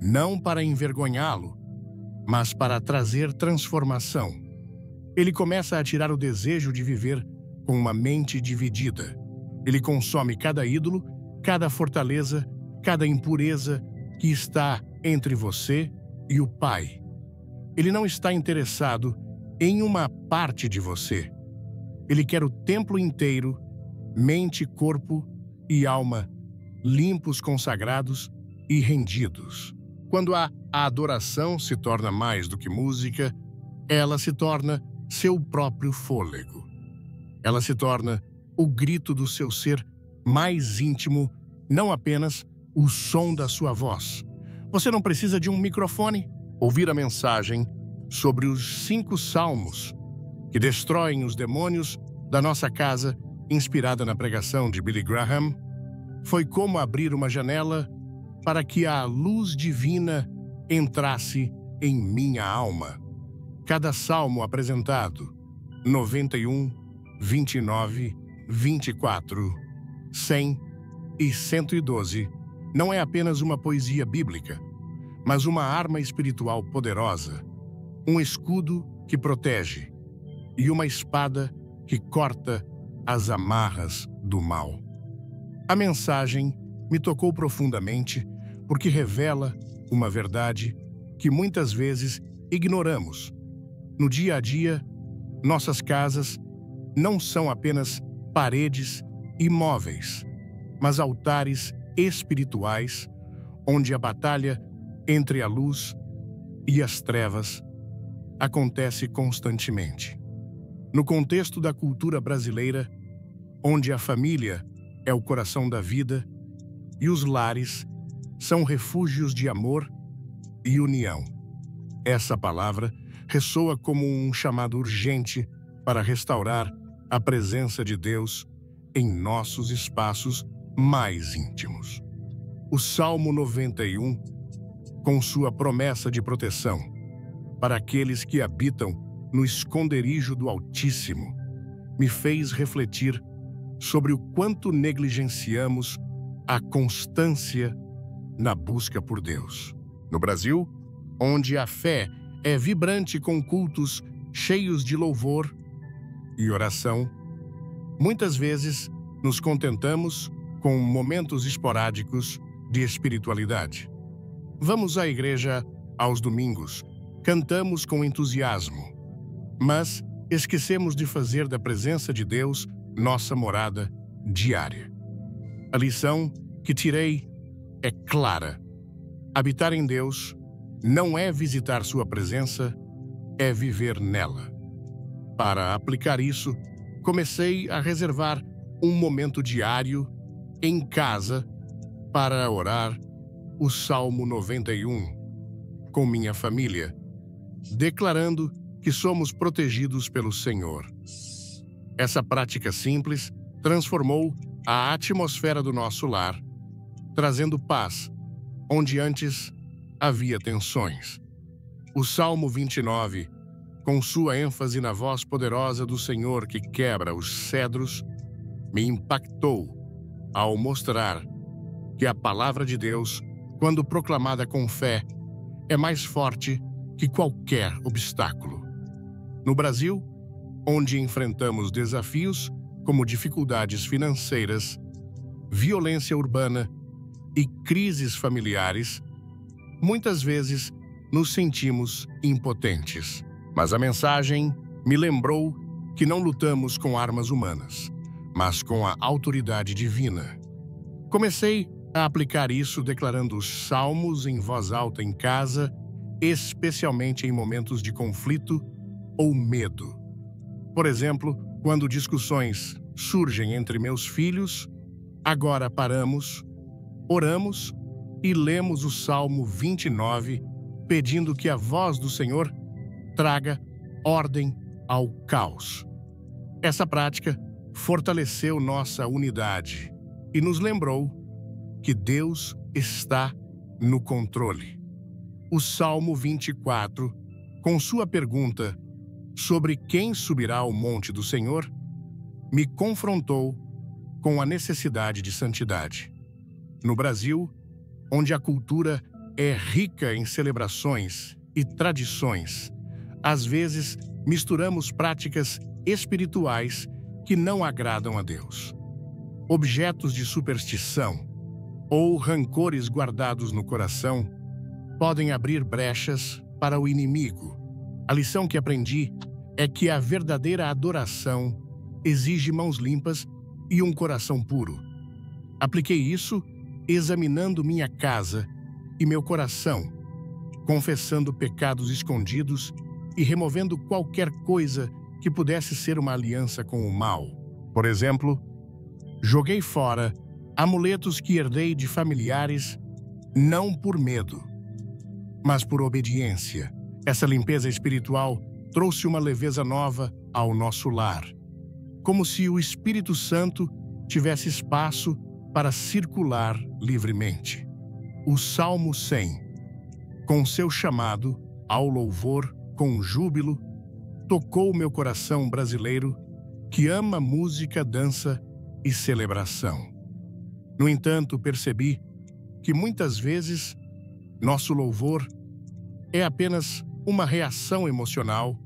não para envergonhá-lo, mas para trazer transformação. Ele começa a tirar o desejo de viver com uma mente dividida. Ele consome cada ídolo, cada fortaleza, cada impureza que está entre você e o Pai. Ele não está interessado em uma parte de você. Ele quer o templo inteiro, mente, corpo e alma, limpos, consagrados e rendidos. Quando a adoração se torna mais do que música, ela se torna seu próprio fôlego. Ela se torna o grito do seu ser mais íntimo, não apenas o som da sua voz. Você não precisa de um microfone. Ouvir a mensagem sobre os 5 salmos que destroem os demônios da nossa casa, inspirada na pregação de Billy Graham, foi como abrir uma janela para que a luz divina entrasse em minha alma. Cada salmo apresentado, 91, 29, 24, 100 e 112, não é apenas uma poesia bíblica, mas uma arma espiritual poderosa, um escudo que protege e uma espada que corta as amarras do mal. A mensagem me tocou profundamente porque revela uma verdade que muitas vezes ignoramos. No dia a dia, nossas casas não são apenas paredes e móveis, mas altares espirituais onde a batalha entre a luz e as trevas acontece constantemente. No contexto da cultura brasileira, onde a família é o coração da vida e os lares são refúgios de amor e união, essa palavra ressoa como um chamado urgente para restaurar a presença de Deus em nossos espaços mais íntimos. O Salmo 91, com sua promessa de proteção para aqueles que habitam no esconderijo do Altíssimo, me fez refletir sobre o quanto negligenciamos a constância na busca por Deus. No Brasil, onde a fé é vibrante com cultos cheios de louvor e oração, muitas vezes nos contentamos com momentos esporádicos de espiritualidade. Vamos à igreja aos domingos, cantamos com entusiasmo, mas esquecemos de fazer da presença de Deus nossa morada diária. A lição que tirei é clara: habitar em Deus não é visitar sua presença, é viver nela. Para aplicar isso, comecei a reservar um momento diário em casa para orar o Salmo 91 com minha família, declarando que somos protegidos pelo Senhor. Essa prática simples transformou a atmosfera do nosso lar, trazendo paz onde antes havia tensões. O Salmo 29, com sua ênfase na voz poderosa do Senhor que quebra os cedros, me impactou ao mostrar que a palavra de Deus, quando proclamada com fé, é mais forte que qualquer obstáculo. No Brasil, onde enfrentamos desafios como dificuldades financeiras, violência urbana e crises familiares, muitas vezes nos sentimos impotentes. Mas a mensagem me lembrou que não lutamos com armas humanas, mas com a autoridade divina. Comecei a aplicar isso declarando os salmos em voz alta em casa, especialmente em momentos de conflito ou medo. Por exemplo, quando discussões surgem entre meus filhos, agora paramos, oramos e lemos o Salmo 29, pedindo que a voz do Senhor traga ordem ao caos. Essa prática fortaleceu nossa unidade e nos lembrou que Deus está no controle. O Salmo 24, com sua pergunta sobre quem subirá ao monte do Senhor, me confrontou com a necessidade de santidade. No Brasil, onde a cultura é rica em celebrações e tradições, às vezes misturamos práticas espirituais que não agradam a Deus. Objetos de superstição ou rancores guardados no coração podem abrir brechas para o inimigo. A lição que aprendi é que a verdadeira adoração exige mãos limpas e um coração puro. Apliquei isso examinando minha casa e meu coração, confessando pecados escondidos e removendo qualquer coisa que pudesse ser uma aliança com o mal. Por exemplo, joguei fora amuletos que herdei de familiares, não por medo, mas por obediência. Essa limpeza espiritual trouxe uma leveza nova ao nosso lar, como se o Espírito Santo tivesse espaço para circular livremente. O Salmo 100, com seu chamado ao louvor com júbilo, tocou meu coração brasileiro que ama música, dança e celebração. No entanto, percebi que muitas vezes nosso louvor é apenas uma reação emocional,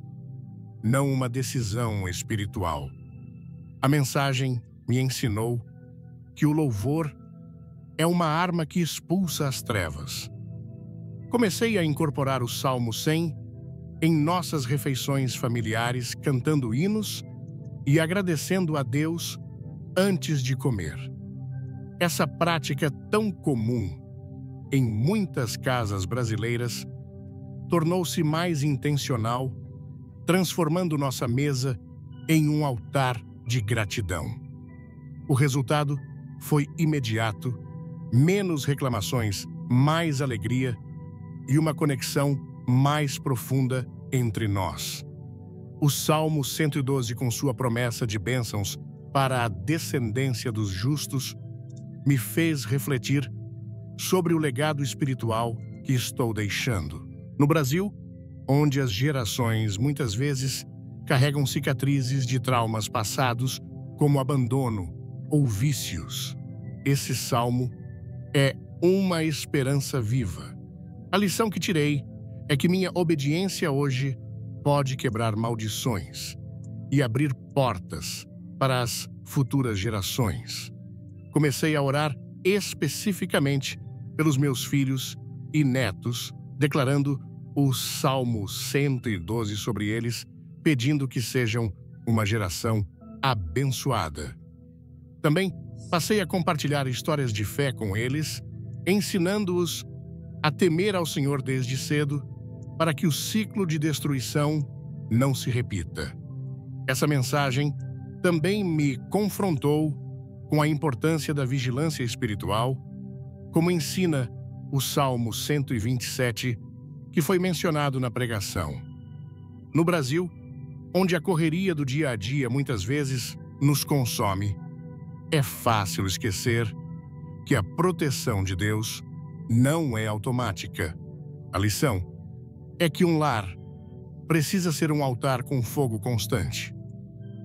não uma decisão espiritual. A mensagem me ensinou que o louvor é uma arma que expulsa as trevas. Comecei a incorporar o Salmo 100 em nossas refeições familiares, cantando hinos e agradecendo a Deus antes de comer. Essa prática tão comum em muitas casas brasileiras tornou-se mais intencional, transformando nossa mesa em um altar de gratidão. O resultado foi imediato, menos reclamações, mais alegria e uma conexão mais profunda entre nós. O Salmo 112, com sua promessa de bênçãos para a descendência dos justos, me fez refletir sobre o legado espiritual que estou deixando. No Brasil, onde as gerações muitas vezes carregam cicatrizes de traumas passados, como abandono ou vícios, esse salmo é uma esperança viva. A lição que tirei é que minha obediência hoje pode quebrar maldições e abrir portas para as futuras gerações. Comecei a orar especificamente pelos meus filhos e netos, declarando o Salmo 112 sobre eles, pedindo que sejam uma geração abençoada. Também passei a compartilhar histórias de fé com eles, ensinando-os a temer ao Senhor desde cedo, para que o ciclo de destruição não se repita. Essa mensagem também me confrontou com a importância da vigilância espiritual, como ensina o Salmo 127, que foi mencionado na pregação. No Brasil, onde a correria do dia a dia muitas vezes nos consome, é fácil esquecer que a proteção de Deus não é automática. A lição é que um lar precisa ser um altar com fogo constante.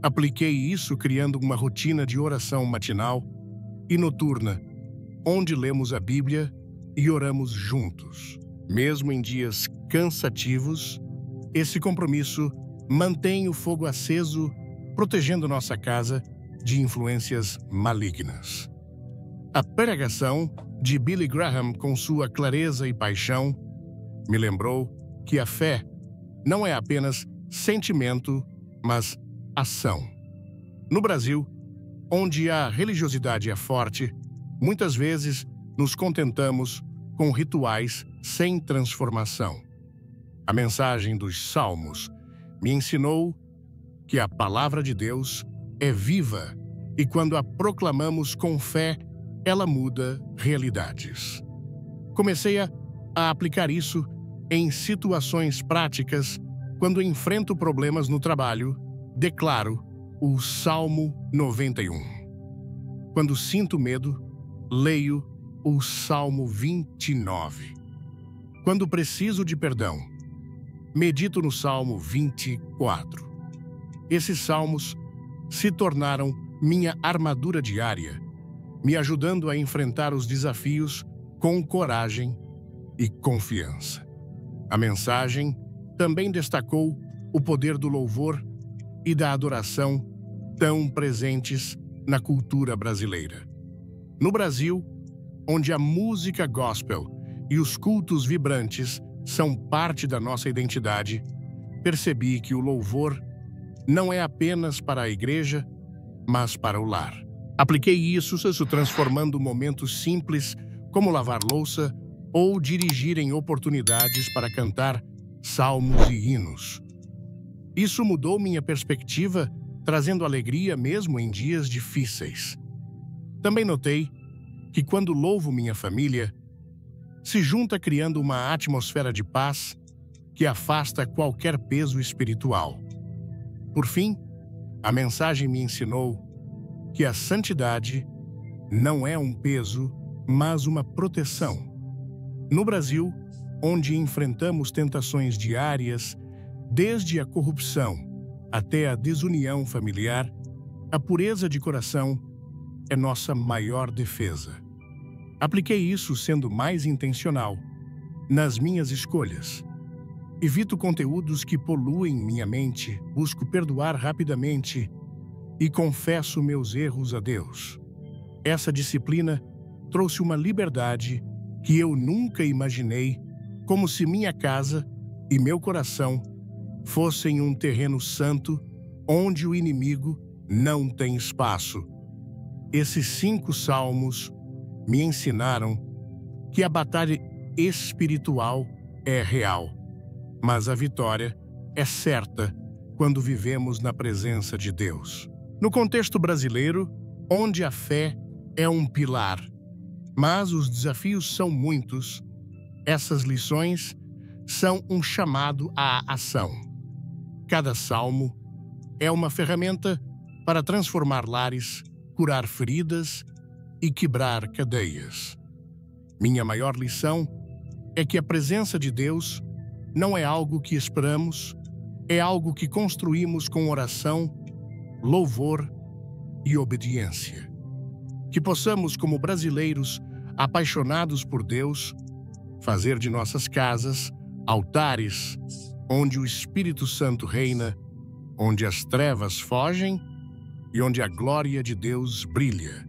Apliquei isso criando uma rotina de oração matinal e noturna, onde lemos a Bíblia e oramos juntos. Mesmo em dias cansativos, esse compromisso mantém o fogo aceso, protegendo nossa casa de influências malignas. A pregação de Billy Graham, com sua clareza e paixão, me lembrou que a fé não é apenas sentimento, mas ação. No Brasil, onde a religiosidade é forte, muitas vezes nos contentamos com rituais sem transformação. A mensagem dos Salmos me ensinou que a palavra de Deus é viva e quando a proclamamos com fé, ela muda realidades. Comecei a aplicar isso em situações práticas Quando enfrento problemas no trabalho, declaro o Salmo 91. Quando sinto medo, leio o Salmo 29. Quando preciso de perdão, medito no Salmo 24. Esses salmos se tornaram minha armadura diária, me ajudando a enfrentar os desafios com coragem e confiança. A mensagem também destacou o poder do louvor e da adoração tão presentes na cultura brasileira. No Brasil, onde a música gospel e os cultos vibrantes são parte da nossa identidade, percebi que o louvor não é apenas para a igreja, mas para o lar. Apliquei isso transformando momentos simples, como lavar louça ou dirigir em oportunidades para cantar salmos e hinos. Isso mudou minha perspectiva, trazendo alegria mesmo em dias difíceis. Também notei que quando louvo minha família, se junta criando uma atmosfera de paz que afasta qualquer peso espiritual. Por fim, a mensagem me ensinou que a santidade não é um peso, mas uma proteção. No Brasil, onde enfrentamos tentações diárias, desde a corrupção até a desunião familiar, a pureza de coração é nossa maior defesa. Apliquei isso sendo mais intencional nas minhas escolhas. Evito conteúdos que poluem minha mente, busco perdoar rapidamente e confesso meus erros a Deus. Essa disciplina trouxe uma liberdade que eu nunca imaginei, como se minha casa e meu coração fossem um terreno santo onde o inimigo não tem espaço. Esses 5 salmos me ensinaram que a batalha espiritual é real, mas a vitória é certa quando vivemos na presença de Deus. No contexto brasileiro, onde a fé é um pilar, mas os desafios são muitos, essas lições são um chamado à ação. Cada salmo é uma ferramenta para transformar lares, curar feridas e quebrar cadeias. Minha maior lição é que a presença de Deus não é algo que esperamos, é algo que construímos com oração, louvor e obediência. Que possamos, como brasileiros apaixonados por Deus, fazer de nossas casas altares onde o Espírito Santo reina, onde as trevas fogem e onde a glória de Deus brilha.